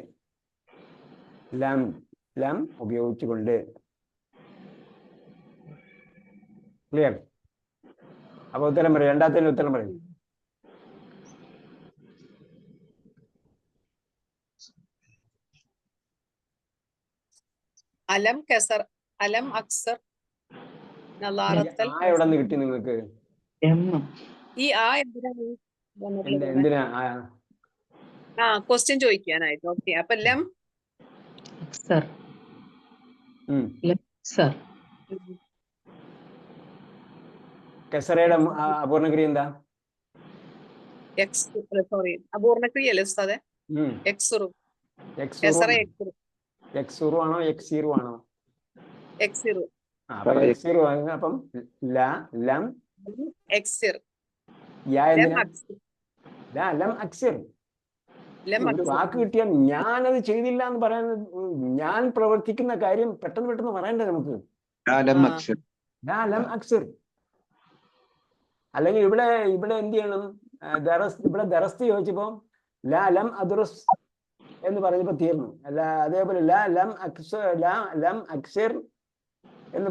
Speaker 1: ലം ലം ഉപയോഗിച്ചുകൊണ്ട്. ക്ലിയർ? അപ്പൊ ഉത്തരം പറയും. രണ്ടാമത്തെ ഉത്തരം പറയും.
Speaker 5: അലം കസർ, അലം അക്സർ നളാറത്തൽ.
Speaker 1: എവിടെ നിന്ന് കിട്ടി നിങ്ങൾക്ക്?
Speaker 5: ഈ എന്തിനാണ്
Speaker 1: എന്തിനാ
Speaker 5: ക്വസ്റ്റ്യൻ ചോദിക്കാനായിട്ട്? ഓക്കെ, അപ്പൊ ലം
Speaker 1: കസറയുടെ അപൂർണക്രിയ എന്താ?
Speaker 5: സോറി, അപൂർണക്രിയല്ലേ ഉസ്താദെ? എക്സുറു.
Speaker 1: എക്സുറു ആണോ എക്സീറു ആണോ?
Speaker 5: എക്സിറു.
Speaker 1: എക്സിറു. അപ്പം ലം
Speaker 5: എക്സിർ.
Speaker 1: ലം അക്സിർ. ഒരു വാക്ക് കിട്ടിയാൽ ഞാനത് ചെയ്തില്ല എന്ന് പറയാൻ, ഞാൻ പ്രവർത്തിക്കുന്ന കാര്യം പെട്ടെന്ന് പെട്ടെന്ന് പറയണ്ടേ നമുക്ക്? ലം അക്സിർ. അല്ലെങ്കിൽ ഇവിടെ എന്ത് ചെയ്യണം? ഇവിടെ ദറസ്ത് ചോദിച്ചപ്പോ ലം അദ്റുസ് എന്ന് പറഞ്ഞപ്പോ തീർന്നു. അല്ല, അതേപോലെ ലം അക്സിർ എന്ന്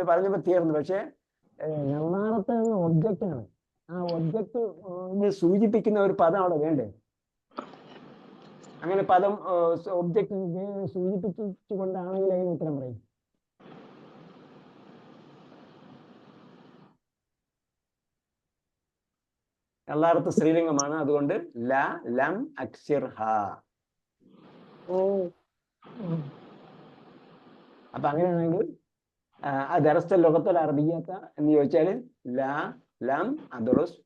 Speaker 1: പറഞ്ഞപ്പോ തീർന്നു. പക്ഷെ നളാറത്ത് ഒബ്ജക്റ്റ് ആണ്. ആ ഒബ്ജക്റ്റ് സൂചിപ്പിക്കുന്ന ഒരു പദം അവിടെ വേണ്ടേ? അങ്ങനെ പദം ഒബ്ജക്റ്റ് സൂചിപ്പിച്ചുകൊണ്ടാണെങ്കിൽ അതിന് ഉത്തരം പറയും. നളാറത്ത് സ്ത്രീലിംഗമാണ്, അതുകൊണ്ട് ലം അക്സിർഹ. അപ്പൊ അങ്ങനെയാണെങ്കിൽ ദറസ്ത ലോകത്തൽ അറബിയത്ത എന്ന് ചോദിച്ചാല് ലം അദ്റുസ്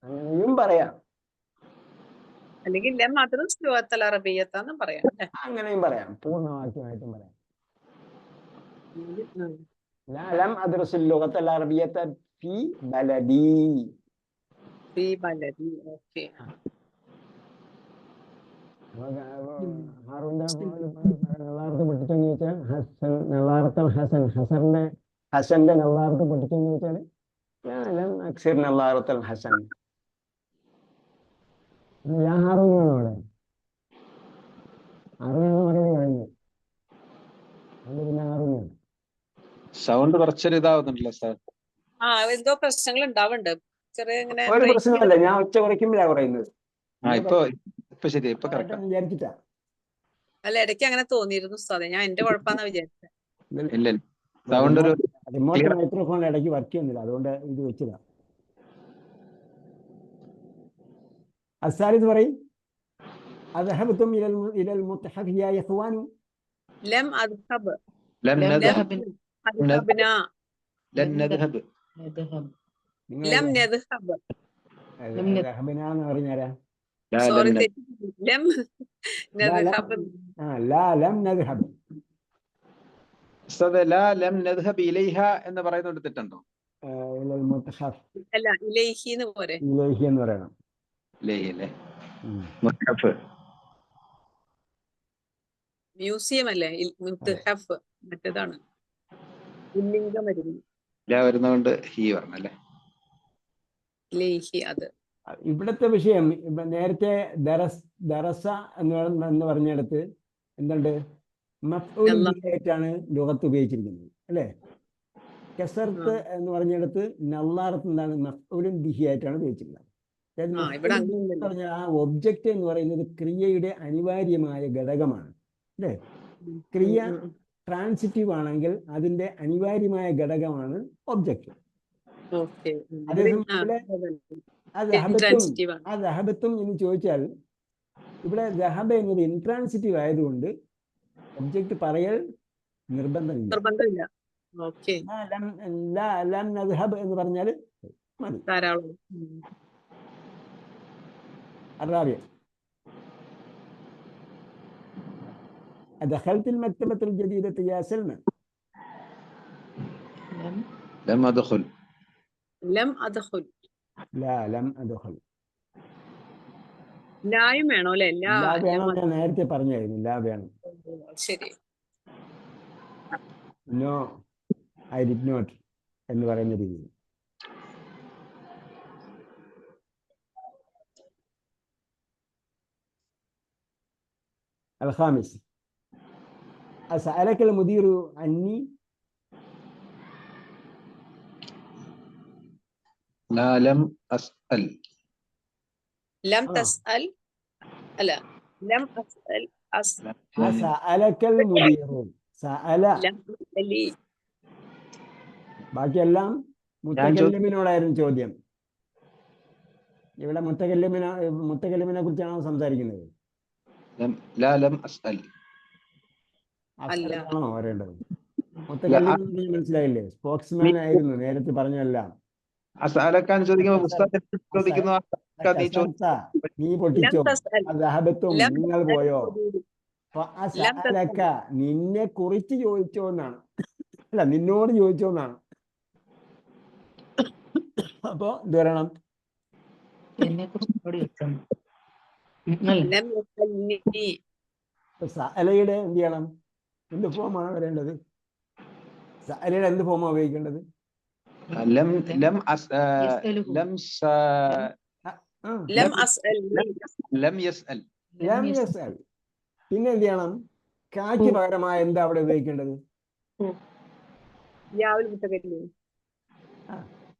Speaker 1: അങ്ങനെയും പറയാം.
Speaker 5: അല്ലെങ്കിൽ ലം അദ്റുസ് ലോകത്തൽ അറബിയത്ത എന്നും പറയാം.
Speaker 1: അങ്ങനെയും പറയാം, പൂർണ്ണവാക്യമായിട്ടും പറയാം. ലം അദ്റുസ് ലോകത്തൽ അറബിയത്ത ഫി ബലദി.
Speaker 5: ഓക്കെ.
Speaker 1: പഠിച്ചെന്ന് ചോദിച്ചാൽ ഹസന്റെ നളാറത്ത് പഠിച്ചെന്ന് ചോദിച്ചാല് അക്സിർ നളാറത്തൽ ഹസൻ. ഹാറൂനാണോ അവിടെ? ഹാറൂനാണ് മറുപടി കഴിഞ്ഞു. പിന്നെ ഹാറൂനാണ്.
Speaker 2: സൗണ്ട് കുറച്ചൊരു ഇതാവുന്നുണ്ടല്ലോ സാർ.
Speaker 5: എന്തോ പ്രശ്നങ്ങൾ ഉണ്ടാവുന്നുണ്ട്.
Speaker 1: ഒരു പ്രശ്നമല്ല, ഞാൻ ഒച്ച കുറയ്ക്കുമ്പോഴാ പറയുന്നത്.
Speaker 2: ഇപ്പൊ ശരി, ഇപ്പൊ കറക്റ്റ്
Speaker 1: വിചാരിച്ചിട്ടാ.
Speaker 5: അല്ല, ഇടയ്ക്ക് അങ്ങനെ തോന്നിയിരുന്നു ഉസ്താദെ. ഞാൻ എന്റെ കുഴപ്പമാണെന്ന് വിചാരിച്ചത്.
Speaker 2: ഇല്ല, സൗണ്ട് ഒരു
Speaker 1: റിമോട്ട്
Speaker 2: Clear.
Speaker 1: മൈക്രോഫോൺ ഇടയ്ക്ക് വർക്ക് ചെയ്യുന്നില്ല, അതുകൊണ്ട് ഇത് വെച്ചതാ. അസാലിത് പറയും. അദ്ഹബതും ഇലൽ മുത്ഹഫ് യാ ഇഖ്വാനി.
Speaker 5: ലം അദ്ഹബ്.
Speaker 2: لم
Speaker 5: ലം
Speaker 2: نذهب
Speaker 5: അദ്ഹബ്ന.
Speaker 2: لن نذهب
Speaker 1: നിങ്ങൾ
Speaker 5: ലം നദ്ഹബ്.
Speaker 1: ദഹബന എന്ന് പറഞ്ഞാരാ?
Speaker 2: لا
Speaker 5: സോറി
Speaker 2: لم نذهب
Speaker 5: ലം നദ്ഹബ്.
Speaker 1: ലാ ലം നദ്ഹബ്.
Speaker 2: ഉസ്താദേ ലാ ലം നദ്ഹബ് ഇലൈഹ എന്ന് പറയുന്നത് തെറ്റുണ്ടോ?
Speaker 1: ഇലൽ മുത്ഹഫ്
Speaker 5: അല്ല ഇലൈഹിന്ന് പോരെ.
Speaker 1: ഇലൈഹി എന്ന് പറയണം.
Speaker 2: ഇലൈഹി അല്ലേ?
Speaker 1: ഉം.
Speaker 2: മുസ്ഹഫ്.
Speaker 5: മ്യൂസിയം അല്ലേ മുത്ഹഫ്, മറ്റേതാണ് പുല്ലിംഗം വരുന്നത്.
Speaker 2: ലാ വരുന്നതുകൊണ്ട് ഹി പറഞ്ഞല്ലേ?
Speaker 5: ഇലൈഹി അത്.
Speaker 1: ഇവിടുത്തെ വിഷയം നേരത്തെ ദറസ എന്ന് പറഞ്ഞിടത്ത് എന്തുണ്ട്? മഫ്ഊൽ
Speaker 5: അല്ലാ.
Speaker 1: ബിഹിയായിട്ടാണ് ലുഗത്ത് ഉപയോഗിച്ചിരിക്കുന്നത് അല്ലേ? കസർത്ത് എന്ന് പറഞ്ഞിടത്ത് നല്ലാറത്ത് എന്താണ്? മഫ്ഊലുൻ ബിഹിയായിട്ടാണ് ഉപയോഗിച്ചിരിക്കുന്നത്. അതായത്
Speaker 5: ഇവിടെ
Speaker 1: മഫ്ഊലുൻ ബിഹി എന്ന്
Speaker 5: അങ്ങനെയല്ല.
Speaker 1: പറഞ്ഞാൽ ആ ഒബ്ജക്റ്റ് എന്ന് പറയുന്നത് ക്രിയയുടെ അനിവാര്യമായ ഘടകമാണ് അല്ലേ? ക്രിയ ട്രാൻസിറ്റീവ് ആണെങ്കിൽ അതിന്റെ അനിവാര്യമായ ഘടകമാണ് ഒബ്ജക്റ്റ്.
Speaker 5: ഓക്കെ.
Speaker 1: അതേസമയം ഇവിടെ
Speaker 5: ഇൻട്രാൻസിറ്റീവ് ആണ്.
Speaker 1: ദഹബത്തും എന്ന് ചോദിച്ചാൽ ഇവിടെ ദഹബ എന്നത് ഇൻട്രാൻസിറ്റീവ് ആയതുകൊണ്ട് ഒബ്ജക്റ്റ് പറയൽ നിർബന്ധമില്ല.
Speaker 5: നിർബന്ധമില്ല. ഓക്കെ.
Speaker 1: ലം നദ്ഹബ് എന്ന് പറഞ്ഞാൽ മതി.
Speaker 5: ധാരാളം.
Speaker 1: الرابع دخلت المكتبة الجديدة يا سلمى.
Speaker 2: لم أدخل.
Speaker 5: ലം അദ്ഖുൽ.
Speaker 1: لا لم أدخل.
Speaker 5: ലായും വേണോ അല്ലെ?
Speaker 1: ലാ വേണം, ഞാൻ നേരത്തെ പറഞ്ഞായിരുന്നു. ലാ വേണം.
Speaker 5: ശരി.
Speaker 1: നോ ഐ ഡിഡ് നോട്ട് എന്ന് പറയുന്ന രീതിയിൽ. الخامس أسألك المدير عني.
Speaker 2: لا لم أسأل.
Speaker 5: ലം തസ്അൽ അല്ല ലം അസ്അൽ
Speaker 1: أسألك المدير. سأل
Speaker 5: ലം അലി.
Speaker 1: ബാക്കിയെല്ലാം മുത്തകല്ലിമിനോടായിരുന്നു ചോദ്യം. ഇവിടെ മുത്തകല്ലിമിനെ കുറിച്ചാണോ സംസാരിക്കുന്നത്?
Speaker 2: لا لم أسأل.
Speaker 1: അസ്അലാണോ പറയേണ്ടത്? മുത്തകല്ലിമിനെ മനസ്സിലായില്ലേ? സ്പോക്സ്മാൻ ആയിരുന്നു നേരത്തെ പറഞ്ഞെല്ലാം.
Speaker 2: അസ്അലക്കാൻ ചോദിക്കുമ്പോൾ ഉസ്താദ് ചോദിക്കുന്നു
Speaker 1: നീ പൊട്ടിച്ചോ?
Speaker 5: ലം തസ്അൽ.
Speaker 1: അദ്ഹബത്തും
Speaker 5: ലം
Speaker 1: നിങ്ങൾ
Speaker 5: തസ്അൽ
Speaker 1: പോയോ?
Speaker 5: മുദീർ.
Speaker 1: ഫഅസഅലക നിന്നെ കുറിച്ച് ചോദിച്ചോ എന്നാണ്, അല്ല നിന്നോട് ചോദിച്ചോ എന്നാണ്. അപ്പോ എന്ത് പറയണം?
Speaker 5: ലം യസ്അൽനി.
Speaker 1: സഅലയുടെ എന്ത് ചെയ്യണം? എന്ത് ഫോമാണ് വരേണ്ടത്? സഅലയുടെ എന്ത് ഫോമാണ് ഉപയോഗിക്കേണ്ടത്?
Speaker 2: ലം ലം ലം
Speaker 5: ലം അസ്അൽ.
Speaker 2: ലം യസ്അൽ.
Speaker 1: ലം യസ്അൽ. പിന്നെ എന്ത് ചെയ്യണം? കാക്ക് പകരമായ എന്താ അവിടെ ഉപയോഗിക്കേണ്ടത്?
Speaker 5: യാവുൽ മുത്തകല്ലിം.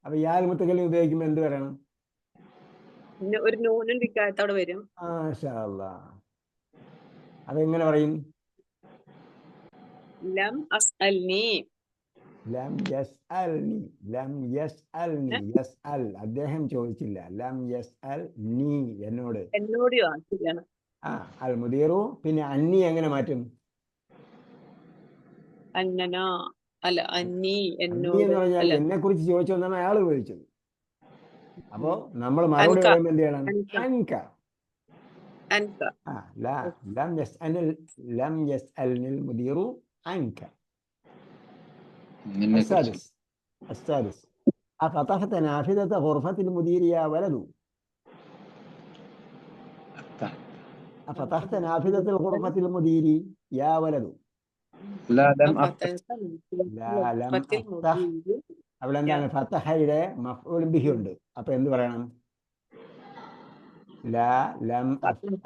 Speaker 1: അപ്പൊ യാൽ മുത്തകല്ലിം ഉപയോഗിക്കുമ്പോൾ എന്ത് പറയണം?
Speaker 5: ഒരു നൂനും വിക്കായത്ത് അവിടെ വരും.
Speaker 1: മാഷാ അല്ലാഹ്. അതെങ്ങനെ പറയും?
Speaker 5: ലം അസ്അൽനി.
Speaker 1: ലം യസ്അൽനി. ലം യസ്അൽനി. യസ്അൽ അദ്ദേഹം ചോദിച്ചില്ല. ലം യസ്അൽ നീ എന്നോട്.
Speaker 5: എന്നോടെയോ? ശരിയാണ്.
Speaker 1: അൽ മുദീറു. പിന്നെ അന്നി എങ്ങനെ മാറ്റും?
Speaker 5: അന്നനാ അല്ല അന്നി
Speaker 1: അന്നി
Speaker 5: എന്നോട്
Speaker 1: എന്ന് പറഞ്ഞാൽ
Speaker 5: അല്ല
Speaker 1: എന്നെ കുറിച്ച് ചോദിച്ചു എന്നാണ് അയാൾ ചോദിച്ചത്. അപ്പോ നമ്മൾ മറുപടി
Speaker 5: അൻക.
Speaker 1: പറയുമ്പോൾ എന്ത് ചെയ്യണം?
Speaker 5: അൻക.
Speaker 1: അൻക.
Speaker 5: അൻക.
Speaker 1: ലം യസ്അൽനിൽ മുദീറു അൻക.
Speaker 2: നിന്നെക്കുറിച്ച്.
Speaker 1: السادس أفتحت نافذة غرفة المدير يا ولد. أفتحت نافذة الغرفة المدير يا ولد.
Speaker 2: لا لم أفتح.
Speaker 1: لا لم أفتح. അവിടെ എന്താണ്? ഫതഹയുടെ മഫ്ഊൽ ബിഹി ഉണ്ട്. അപ്പൊ എന്ത് പറയണം? ലാ ലം അഫ്തഹ്.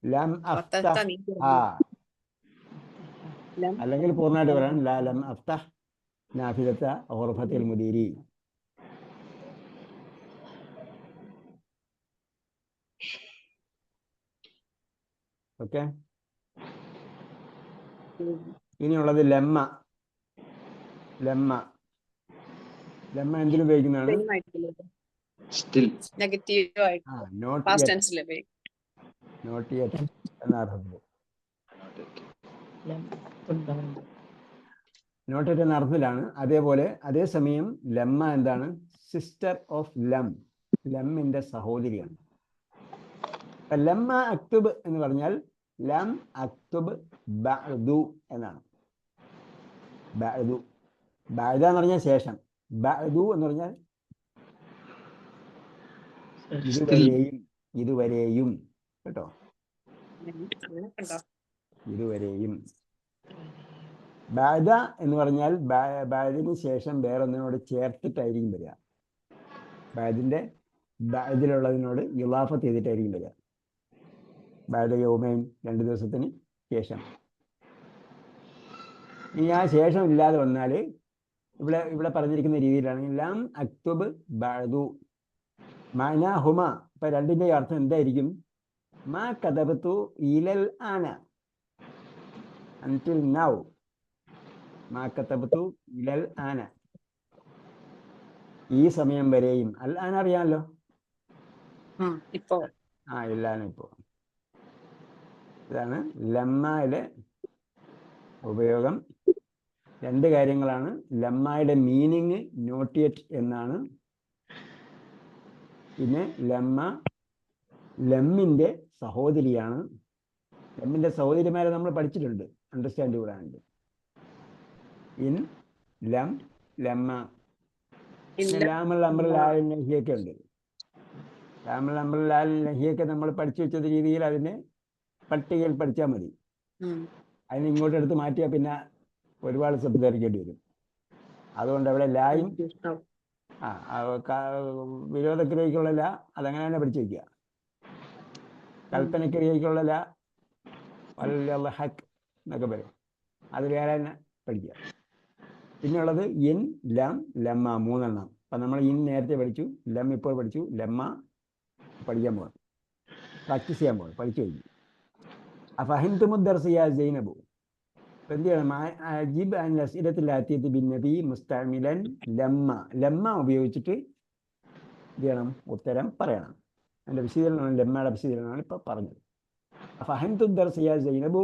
Speaker 1: ലം അഫ്തഹ്. അല്ലെങ്കിൽ പൂർണ്ണമായിട്ട് പറയാം ലാ ലം അഫ്തഹ് നാഫിദത ഗുർഫത്തിൽ മുദീരി. ഓക്കെ. ഇനിയുള്ളത് ലെമ്മ. ലെമ്മ ലെമ്മ എന്തിനു ഉപയോഗിക്കുന്നതാണ്?
Speaker 5: സെയിം ആയിട്ടുള്ളത്
Speaker 2: സ്റ്റിൽ
Speaker 5: നെഗറ്റീവ് ആയിട്ട്
Speaker 1: നോട്ട്
Speaker 5: പാസ്റ്റ്
Speaker 1: യെറ്റ്.
Speaker 5: ടെൻസിൽ ഉപയോഗിക്കും.
Speaker 1: നോട്ട് യെറ്റ് എന്ന അർത്ഥത്തിൽ. നോട്ട് യെറ്റ് എന്ന അർത്ഥത്തിലാണ്. അതേപോലെ അതേസമയം ലെമ്മ എന്താണ്? സിസ്റ്റർ ഓഫ് ലം, ലമ്മിന്റെ സഹോദരിയാണ്. ലമ്മ അക്തുബ് എന്ന് പറഞ്ഞാൽ ലം അക്തുബ് ബഅദു എന്നാണ്. ബഅദു, ബഅദ എന്ന് പറഞ്ഞാൽ ശേഷം, ബഅദു എന്ന് പറഞ്ഞാൽ ഇതുവരെയും, ഇതുവരെയും കേട്ടോ,
Speaker 5: അങ്ങനെ കണ്ടോ?
Speaker 1: ഇതുവരെയും. ബഅദ എന്ന് പറഞ്ഞാൽ ബഅദിന് ശേഷം വേറൊന്നിനോട് ചേർത്തിട്ടായിരിക്കും വരിക. ബഅദിന്റെ ബഅദിലുള്ളതിനോട് ഇളാഫത്ത് ചെയ്തിട്ടായിരിക്കും വരിക. ബഅദ യൗമൈൻ, 2 ദിവസത്തിന് ശേഷം. ഇനി ആ ശേഷം ഇല്ലാതെ വന്നാൽ ഇവിടെ പറഞ്ഞിരിക്കുന്ന രീതിയിലാണെങ്കിൽ ലം അക്തുബ് ബഅദു മഅന ഹുമ. ഇപ്പൊ രണ്ടിന്റെ അർത്ഥം എന്തായിരിക്കും? മാ കതബതു ഇലൽ ആന, until now. മാ കതബതു ഇലൽ ആന, ഈ സമയം വരെയും. അൽ ആന അറിയാമല്ലോ,
Speaker 5: ഇപ്പോ
Speaker 1: ഇല്ലാണ് ഇപ്പോ. ഇതാണ് ലമ്മയുടെ ഉപയോഗം. 2 കാര്യങ്ങളാണ്. ലമ്മയുടെ മീനിങ് നോട്ട് യെറ്റ് എന്നാണ്. പിന്നെ ലമ്മ ലമ്മിന്റെ സഹോദരിയാണ്. ലമ്മിന്റെ സഹോദരിമാരെ നമ്മൾ പഠിച്ചിട്ടുണ്ട്, അണ്ടർസ്റ്റാൻഡ് കൂടാനുണ്ട്. ഇൻ ലം ലമ്മ. ലാമുൽ അംർ ലാൽ നഹിയൊക്കെ ഉണ്ട്. ലാമുൽ അംർ ലാൽ നഹിയൊക്കെ നമ്മൾ പഠിച്ചു വെച്ചത് രീതിയിൽ അതിനെ പട്ടികയിൽ പഠിച്ചാൽ മതി. അതിന് ഇങ്ങോട്ട് എടുത്ത് മാറ്റിയാൽ പിന്നെ ഒരുപാട് സംസാരിക്കേണ്ടി വരും. അതുകൊണ്ട് അവിടെ ലായും വിരോധക്രിയക്കുള്ള ല അതങ്ങനെ തന്നെ പഠിച്ചു വയ്ക്കുക. കൽപ്പനക്രിയക്കുള്ള ല ഹക്ക് എന്നൊക്കെ പറയും, അത് വേറെ തന്നെ പഠിക്കുക. പിന്നെയുള്ളത് ഇൻ ലം ലമ്മ, 3 എണ്ണം. അപ്പം നമ്മൾ ഇൻ നേരത്തെ പഠിച്ചു, ലം ഇപ്പോൾ പഠിച്ചു, ലമ്മ പഠിക്കാൻ പോകണം, പ്രാക്ടീസ് ചെയ്യാൻ പോകണം, പഠിച്ചു കഴിഞ്ഞു. ഫഹിംതുമുദ്ദർസിയ സൈനബു. എന്ത് ചെയ്യണം? അജിബ് അൻ അസ്ഇലത്തിലാത്തിയത് ബിൻ നബി മുസ്തഅമിലൻ ലമ്മ. ലമ്മ ഉപയോഗിച്ചിട്ട് എന്ത് ചെയ്യണം? ഉത്തരം പറയണം. അതിൻ്റെ വിശദീകരണമാണ്, ലമ്മയുടെ വിശദീകരണമാണ് ഇപ്പോൾ പറഞ്ഞത്. ഫഹിംതുദ്ദർസിയ സൈനബു.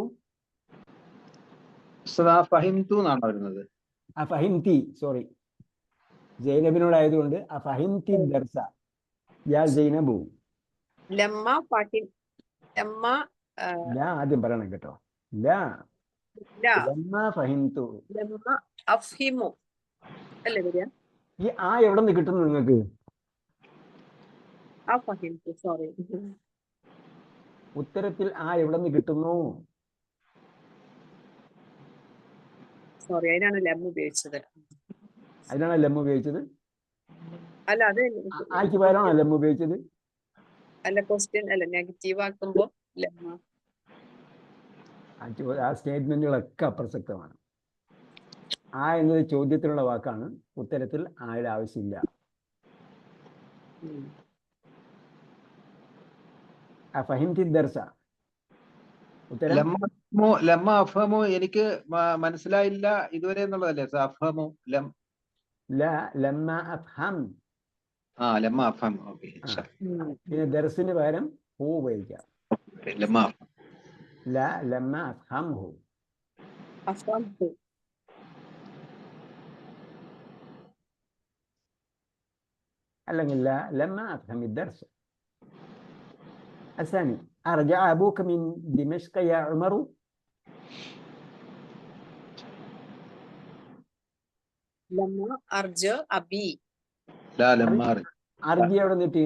Speaker 2: ഫഹിംതു എന്നാണ് വരുന്നത്.
Speaker 1: ഫഹിംതി, സോറി, സൈനബിനോടായതുകൊണ്ട് ഫഹിംതി ദർസ യാ സൈനബു.
Speaker 5: ലമ്മ പാട്ടി ലമ്മ
Speaker 1: ആദ്യം പറയണം കേട്ടോ. ലമ്മ ഫഹിംതു.
Speaker 5: ലമ്മ അഫ്ഹിമു അല്ലേ വരിക?
Speaker 1: ഈ എവിടെ നിന്ന് കിട്ടുന്നു നിങ്ങൾക്ക്?
Speaker 5: ഫഹിംതു, സോറി,
Speaker 1: ഉത്തരത്തിൽ എവിടെ നിന്ന് കിട്ടുന്നു?
Speaker 5: സോറി, അതിനാണ് ലം ഉപയോഗിച്ചത്.
Speaker 1: അതിനാണ് ലം ഉപയോഗിച്ചത്?
Speaker 5: അല്ല, അത്
Speaker 1: ആക്ക് പകരമാണോ ലം ഉപയോഗിച്ചത്?
Speaker 5: അല്ല, ക്വസ്റ്റ്യൻ അല്ല, നെഗറ്റീവ് ആക്കുമ്പോ ലമ്മ.
Speaker 1: ആ സ്റ്റേറ്റ്മെന്റുകളൊക്കെ അപ്രസക്തമാണ്. എന്നത് ചോദ്യത്തിലുള്ള വാക്കാണ്, ഉത്തരത്തിൽ ആയുടെ ആവശ്യമില്ല. ഫഹിംതി ദർസ. ഉത്തരം
Speaker 2: ലമ്മ അഫഹമു എനിക്ക് മനസ്സിലായില്ല ഇതുവരെ എന്നുള്ളതല്ലേ? അഫഹമു ലം
Speaker 1: ലമ്മ അഫ്ഹം.
Speaker 2: ലമ്മ അഫഹം.
Speaker 1: പിന്നെ ദർസിന് പകരം ഹു ഉപയോഗിക്കാം.
Speaker 2: ലമ്മ
Speaker 1: ലമ്മ അഫ്ഹംഹു.
Speaker 5: അഫ്ഹംഹു.
Speaker 1: അല്ലെങ്കിൽ ലമ്മ അഫ്ഹം الدرس. الثاني أرجع أبوك من دمشق يا عمر.
Speaker 5: ലമ്മ അർജ അബി.
Speaker 1: അർജി എവിടെ നിട്ടി?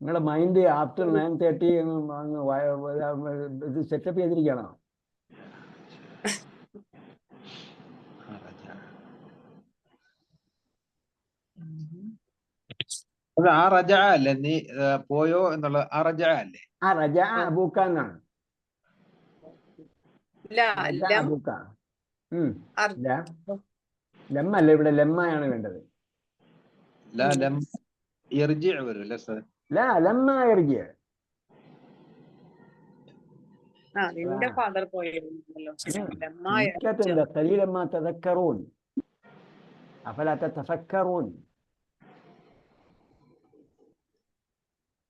Speaker 1: നിങ്ങളുടെ മൈൻഡ് ആഫ്റ്റർ 9:30 ഇത് സെറ്റപ്പ് ചെയ്തിരിക്കുകയാണോ?
Speaker 2: അല്ലേ നീ പോയോ എന്നുള്ള അല്ലേ?
Speaker 1: അബൂക്ക എന്നാണ്. ലമ്മല്ല, ഇവിടെ ലമ്മയാണ് വേണ്ടത്.
Speaker 2: യർജിഅ വരും ഉസ്താദ്.
Speaker 4: ലാ ലമ്മ യർജിഅ.
Speaker 5: നിന്റെ ഫാദർ പോയിരുന്നല്ലോ.
Speaker 4: എന്താ ഖലീലൻ മാ തദക്കറൂൻ അഫലാ തതഫക്കറൂൻ.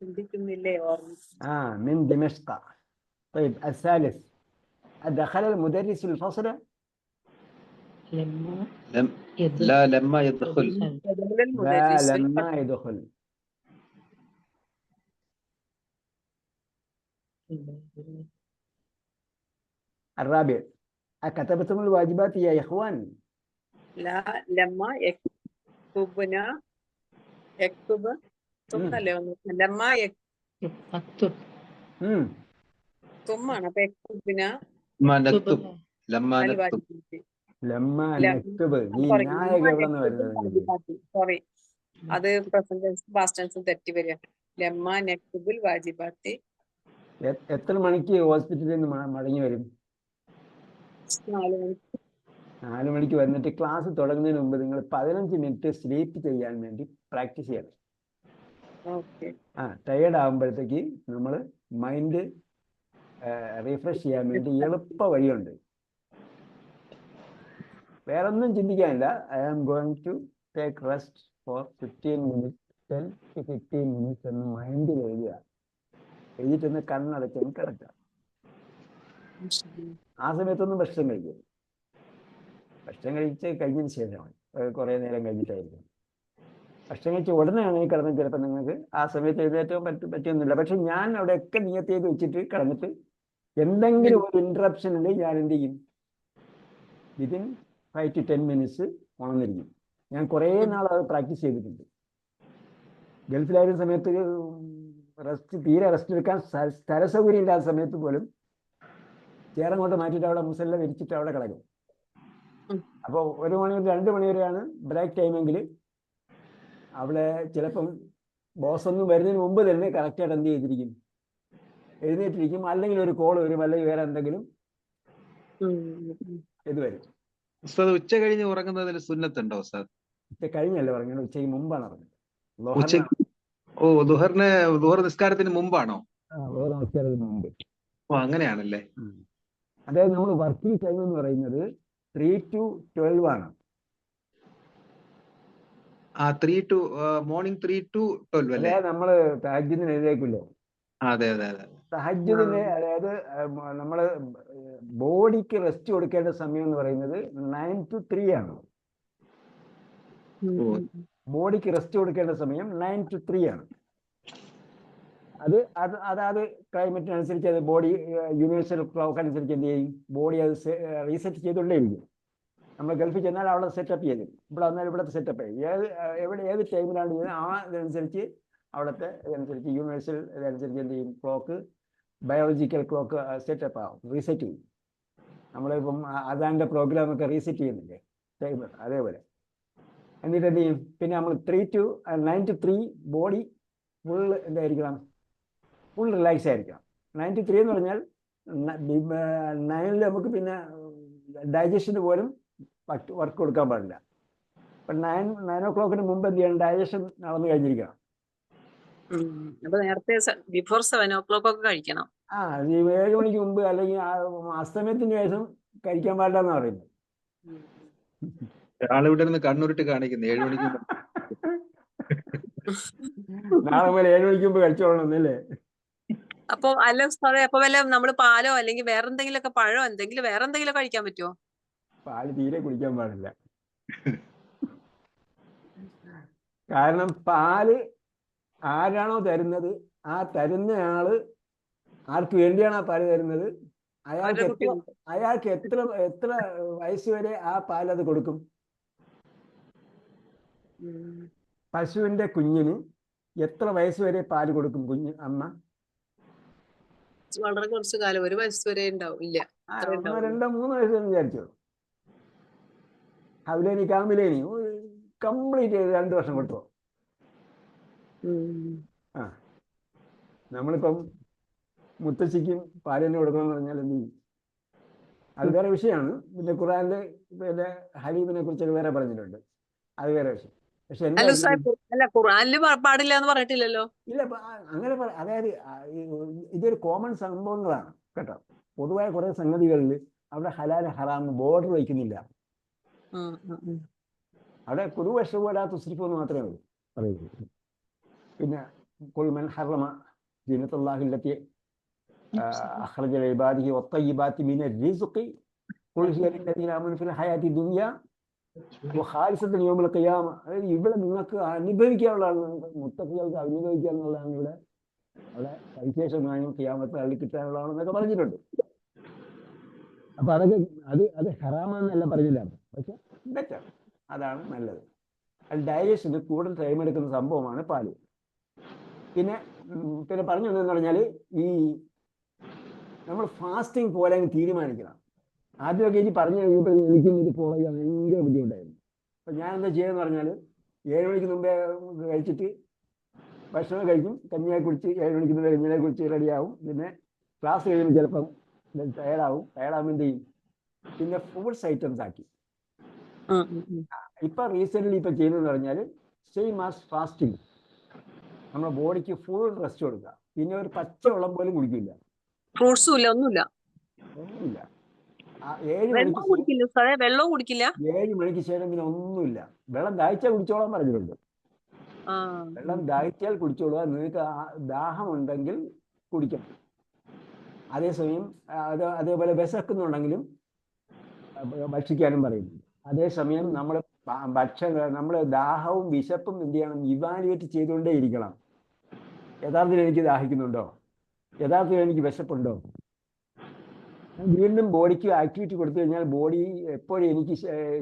Speaker 5: ചിന്തിക്കുന്നില്ലേ? ഓർമ്മ
Speaker 4: من دمشق. طيب الثالث دخل المدرس الفصل.
Speaker 6: لما
Speaker 2: ലം
Speaker 6: يدخل
Speaker 2: ലാ ലമ്മ യദ്ഖുൽ.
Speaker 4: لا لما يدخل. الرابع أكتبتم الواجبات يا إخوان؟
Speaker 5: لا لما يكتبنا يكتب തുമ്മല്ലേ ലമ്മ
Speaker 6: اكتب
Speaker 5: തുമ്മാണ്. അപ്പൊ യക്തുബിന
Speaker 2: ലമ്മ നക്തുബ്. ലമ്മ നക്തുബ്.
Speaker 4: لما نكتب. നീ നായക എവിടെ നിന്ന് വരുന്നത്?
Speaker 5: സോറി, അത് പ്രസന്റ് ടെൻസും പാസ്റ്റ് ടെൻസും തെറ്റി വരിക. ലമ്മ നക്തുബുൽ വാജിബാത്തി.
Speaker 4: എത്ര മണിക്ക് ഹോസ്പിറ്റലിൽ നിന്ന് മടങ്ങി വരും?
Speaker 5: 4 മണിക്ക്.
Speaker 4: 4 മണിക്ക് വന്നിട്ട് ക്ലാസ് തുടങ്ങുന്നതിന് മുമ്പ് നിങ്ങൾ 15 മിനിറ്റ് സ്ലീപ്പ് ചെയ്യാൻ വേണ്ടി പ്രാക്ടീസ് ചെയ്യണം. ടയേർഡ് ആകുമ്പോഴത്തേക്ക് നമ്മൾ മൈൻഡ് റീഫ്രഷ് ചെയ്യാൻ വേണ്ടി എളുപ്പ വഴിയുണ്ട്. വേറെ ഒന്നും ചിന്തിക്കാനില്ല. I am going to take rest for 15 minutes 10 to 15 minutes എന്ന് മൈൻഡിൽ എഴുതുക. എഴുതിയിട്ടൊന്ന് കണ്ണടച്ച് കിടക്കുക. ആ സമയത്തൊന്നും ഭക്ഷണം കഴിക്കും. ഭക്ഷണം കഴിച്ച് കഴിഞ്ഞതിന് ശേഷമാണ്, കുറേ നേരം കഴിഞ്ഞിട്ടായിരിക്കും. ഭക്ഷണം കഴിച്ച് ഉടനെ ആണെങ്കിൽ കിടന്ന് ചിലപ്പോൾ നിങ്ങൾക്ക് ആ സമയത്ത് എഴുന്നേറ്റവും പറ്റിയൊന്നുമില്ല. പക്ഷെ ഞാൻ അവിടെയൊക്കെ നിയത്ത് ചെയ്ത് വെച്ചിട്ട് കിടന്നിട്ട് എന്തെങ്കിലും ഒരു ഇൻട്രപ്ഷൻ ഉണ്ടെങ്കിൽ ഞാൻ എന്ത് ചെയ്യും? വിതിൻ 5 to 10 മിനിറ്റ്സ് ഉണർന്നിരിക്കും. ഞാൻ കുറേ നാൾ അത് പ്രാക്ടീസ് ചെയ്തിട്ടുണ്ട്. ഗൾഫിലായിരുന്ന സമയത്ത് തീരെ റെസ്റ്റ് എടുക്കാൻ സ്ഥലസൗകര്യം ഇല്ലാത്ത സമയത്ത് പോലും ചേറങ്ങോട്ട് മാറ്റിയിട്ട് അവിടെ മുസല്ല വിരിച്ചിട്ട് അവിടെ കിടക്കും. അപ്പോൾ 1 മണി 2 മണി വരെയാണ് ബ്രേക്ക് ടൈമെങ്കിൽ അവിടെ ചിലപ്പം ബോസ് ഒന്നും വരുന്നതിന് മുമ്പ് തന്നെ കറക്റ്റായിട്ട് എന്ത് ചെയ്തിരിക്കും? എഴുന്നേറ്റിരിക്കും. അല്ലെങ്കിൽ ഒരു കോൾ വരും, അല്ലെങ്കിൽ വേറെ എന്തെങ്കിലും ഇത് വരും.
Speaker 2: ഉസ്താദ് ഉച്ച കഴിഞ്ഞ് ഉറങ്ങുന്നതിൽ സുന്നത്തുണ്ടോ ഉസ്താദ്?
Speaker 4: ഉച്ച കഴിഞ്ഞല്ലേ ഉറങ്ങുന്നത്? ഉച്ചയ്ക്ക് മുമ്പാണ് ഉറങ്ങുന്നത്.
Speaker 2: ദുഹർ നിസ്കാരത്തിന് മുമ്പാണോ?
Speaker 4: നമസ്കാരത്തിന് മുമ്പ്.
Speaker 2: ഓ അങ്ങനെയാണല്ലേ.
Speaker 4: അതായത് നമ്മൾ വർക്കിംഗ് ടൈം എന്ന് പറയുന്നത് 3 to 12 ആണ്.
Speaker 2: മോർണിംഗ് 3 to 12 അല്ലേ?
Speaker 4: അതായത് നമ്മള് തഹജ്ജുദിന് എഴുന്നേൽക്കുമല്ലോ.
Speaker 2: അതെ അതെ അതെ.
Speaker 4: തഹജ്ജുദിന് അതായത് നമ്മള് ബോഡിക്ക് റെസ്റ്റ് കൊടുക്കേണ്ട സമയം എന്ന് പറയുന്നത് 9 to 3 ആണ്. ബോഡിക്ക് റെസ്റ്റ് കൊടുക്കേണ്ട സമയം 9 to 3 ആണ്. അതായത് ക്ലൈമറ്റിനനുസരിച്ച് അത് ബോഡി യൂണിവേഴ്സൽ ക്ലോക്ക് അനുസരിച്ച് എന്ത് ചെയ്യും? ബോഡി അത് റീസെറ്റ് ചെയ്തുകൊണ്ടേയിരിക്കും. നമ്മൾ ഗൾഫിൽ ചെന്നാൽ അവിടെ സെറ്റപ്പ് ചെയ്യും, ഇവിടെ വന്നാൽ ഇവിടുത്തെ സെറ്റപ്പ് ചെയ്യും. ഏത് ടൈമിലാണ് ചെയ്യുന്നത് ആ ഇതനുസരിച്ച് അവിടുത്തെ ഇതനുസരിച്ച് യൂണിവേഴ്സൽ ഇതനുസരിച്ച് എന്ത് ചെയ്യും? ക്ലോക്ക്, ബയോളജിക്കൽ ക്ലോക്ക് സെറ്റപ്പ് ആവും, റീസെറ്റ് ചെയ്യും. നമ്മളിപ്പം അതാൻ്റെ പ്രോഗ്രാമൊക്കെ റീസെറ്റ് ചെയ്യുന്നില്ലേ ടൈം, അതേപോലെ. എന്നിട്ട് എന്ത് ചെയ്യും? പിന്നെ നമ്മൾ 9 to 3 ബോഡി ഫുൾ എന്തായിരിക്കണം? ഫുൾ റിലാക്സ് ആയിരിക്കണം. 9 to 3 എന്ന് പറഞ്ഞാൽ 9 നമുക്ക് പിന്നെ ഡൈജഷന് പോലും വർക്ക് കൊടുക്കാൻ പാടില്ല. അപ്പം 9 o'clock മുമ്പ് എന്ത് ചെയ്യണം? ഡൈജഷൻ നടന്നു കഴിഞ്ഞിരിക്കണം.
Speaker 5: നേരത്തെ ബിഫോർ 7 o'clock ഒക്കെ കഴിക്കണം.
Speaker 4: 7 മണിക്ക് മുമ്പ് അല്ലെങ്കിൽ അസ്തമയത്തിന് ശേഷം കഴിക്കാൻ പാടില്ല എന്ന് പറയുന്നത്.
Speaker 2: ആളിവിടെ നിന്ന് കണ്ണുരുട്ടി കാണിക്കുന്നു 7 മണിക്ക് മുമ്പ്.
Speaker 4: നാളെ മുതൽ 7 മണിക്ക് മുമ്പ് കഴിച്ചോളണമെന്നല്ലേ?
Speaker 5: അപ്പൊ അല്ല സാറേ, അപ്പൊ വല്ല നമ്മള് പാലോ അല്ലെങ്കിൽ വേറെ എന്തെങ്കിലുമൊക്കെ പഴോ എന്തെങ്കിലും വേറെ എന്തെങ്കിലും കഴിക്കാൻ പറ്റുമോ?
Speaker 4: പാല് തീരെ കുടിക്കാൻ പാടില്ല. കാരണം പാല് ആരാണോ തരുന്നത്, ആ തരുന്ന ആള് ആർക്ക് വേണ്ടിയാണ് ആ പാല് തരുന്നത്, അയാൾക്ക് എത്ര വയസ്സ് വരെ ആ പാൽ അത് കൊടുക്കും? പശുവിന്റെ കുഞ്ഞിന് എത്ര വയസ്സ് വരെ പാല് കൊടുക്കും അമ്മ?
Speaker 5: വളരെ കുറച്ച് കാലം, 1 വയസ്സ് വരെ ഉണ്ടാവും. ഇല്ല,
Speaker 4: 1, 2, 3 വയസ്സ് എന്ന് വിചാരിച്ചോ. ഹൗലേനി കാമിലേനി കംപ്ലീറ്റ് ചെയ്ത് 2 വർഷം കൊടുത്തോ. നമ്മളിപ്പം മുത്തശ്ശിക്കും പാല് തന്നെ കൊടുക്കണമെന്ന് പറഞ്ഞാൽ എന്ത് ചെയ്യും? അത് വേറെ വിഷയമാണ്. പിന്നെ ഖുർആനിലെ പിന്നെ ഹലീബിനെ കുറിച്ചൊക്കെ വേറെ പറഞ്ഞിട്ടുണ്ട്, അത് വേറെ വിഷയം.
Speaker 1: പക്ഷെ എന്താ
Speaker 5: അല്ല ഉസ്താദ്, അല്ല ഖുർആനില് പാടില്ല എന്ന് പറഞ്ഞിട്ടില്ലല്ലോ.
Speaker 1: ഇല്ല അങ്ങനെ അതായത് ഇതൊരു കോമൺ സംഭവങ്ങളാണ് കേട്ടോ. പൊതുവായ കുറെ സംഗതികളിൽ അവിടെ ഹലാൽ ഹറാം ബോർഡർ വയ്ക്കുന്നില്ല. അവിടെ കുറുവശവുമല്ലാത്ത തുസ്രിഫ് എന്ന് മാത്രമേ ഉള്ളൂ പറയുന്നത്. പിന്നെ കുൽമൻ ഹറമ ദീനത്തുല്ലാഹില്ലത്തി അഖ്റജ ഇബാദിഹി വത്തയ്യിബാത്തി മിന റിസ്ഖി ഖുൽ ഹിയ ലില്ലദീന ആമനു ഫിൽ ഹയാത്തി ദുനിയ വഖാലിസത്തുൻ യൗമൽ ഖിയാമ. അതായത് ഇവിടെ നിങ്ങൾക്ക് അനുഭവിക്കാനുള്ളതാണ്, മുത്തഖികൾക്ക് അനുഭവിക്കാനുള്ളതാണ് ഇവിടെ അവിടെ സവിശേഷമായും ഖിയാമത്ത് അള്ളി കിട്ടാനുള്ളതാണെന്നൊക്കെ പറഞ്ഞിട്ടുണ്ട്. അപ്പൊ അതൊക്കെ അത് ഹറാമെന്നല്ല പറഞ്ഞില്ല, പക്ഷെ ബെറ്റർ, അതാണ് നല്ലത്. അത് ഡൈജഷന് കൂടുതൽ ടൈം എടുക്കുന്ന സംഭവമാണ് പാല്. പിന്നെ പറഞ്ഞു എന്ന് പറഞ്ഞാൽ ഈ നമ്മൾ ഫാസ്റ്റിംഗ് പോലെ അങ്ങ് തീരുമാനിക്കണം. ആദ്യമൊക്കെ ഇനി പറഞ്ഞു കഴിഞ്ഞപ്പോൾ എനിക്കും ഇത് ഫോളോ ചെയ്യാൻ ഭയങ്കര ബുദ്ധിമുട്ടായിരുന്നു. അപ്പം ഞാൻ എന്താ ചെയ്യുകയെന്ന് പറഞ്ഞാൽ 7 മണിക്ക് മുമ്പേ കഴിച്ചിട്ട് ഭക്ഷണം കഴിക്കും, കഞ്ഞിയെ കുടിച്ച് 7 മണിക്ക് മുമ്പേ കഞ്ഞിയെ കുടിച്ച് റെഡിയാവും. പിന്നെ ക്ലാസ് കഴിയുമ്പോൾ ചിലപ്പം ടയർഡാവും എന്ത് ചെയ്യും, പിന്നെ ഫ്രൂട്ട്സ് ഐറ്റംസ് ആക്കി. ഇപ്പം റീസെൻ്റ്ലി ഇപ്പം ചെയ്യുന്നതെന്ന് പറഞ്ഞാൽ സെയിം ആസ് ഫാസ്റ്റിംഗ്, നമ്മുടെ ബോഡിക്ക് ഫുൾ റെസ്റ്റ് കൊടുക്കുക. പിന്നെ ഒരു പച്ച വെള്ളം പോലും കുടിക്കില്ല,
Speaker 5: ഫ്രൂട്ട്സും ഇല്ല, ഒന്നുമില്ല.
Speaker 1: 7
Speaker 5: കുടിക്കില്ല.
Speaker 1: 7 മണിക്ക് ശേഷം പിന്നെ ഒന്നുമില്ല. വെള്ളം ദാഹിച്ചാൽ കുടിച്ചോളാൻ പറഞ്ഞിട്ടുണ്ട്. വെള്ളം ദാഹിച്ചാൽ കുടിച്ചോളുക, നിങ്ങൾക്ക് ദാഹമുണ്ടെങ്കിൽ കുടിക്കണം. അതേസമയം അതേപോലെ വിശക്കുന്നുണ്ടെങ്കിലും ഭക്ഷിക്കാനും പറയുന്നു. അതേസമയം നമ്മൾ നമ്മൾ ദാഹവും വിശപ്പും എന്ത് ചെയ്യണം, ഇവാലുവേറ്റ് ചെയ്തുകൊണ്ടേ ഇരിക്കണം. യഥാർത്ഥത്തിൽ എനിക്ക് ദാഹിക്കുന്നുണ്ടോ, യഥാർത്ഥത്തിൽ എനിക്ക് വിശപ്പുണ്ടോ. വീണ്ടും ബോഡിക്ക് ആക്ടിവിറ്റി കൊടുത്തു കഴിഞ്ഞാൽ ബോഡി എപ്പോഴും എനിക്ക്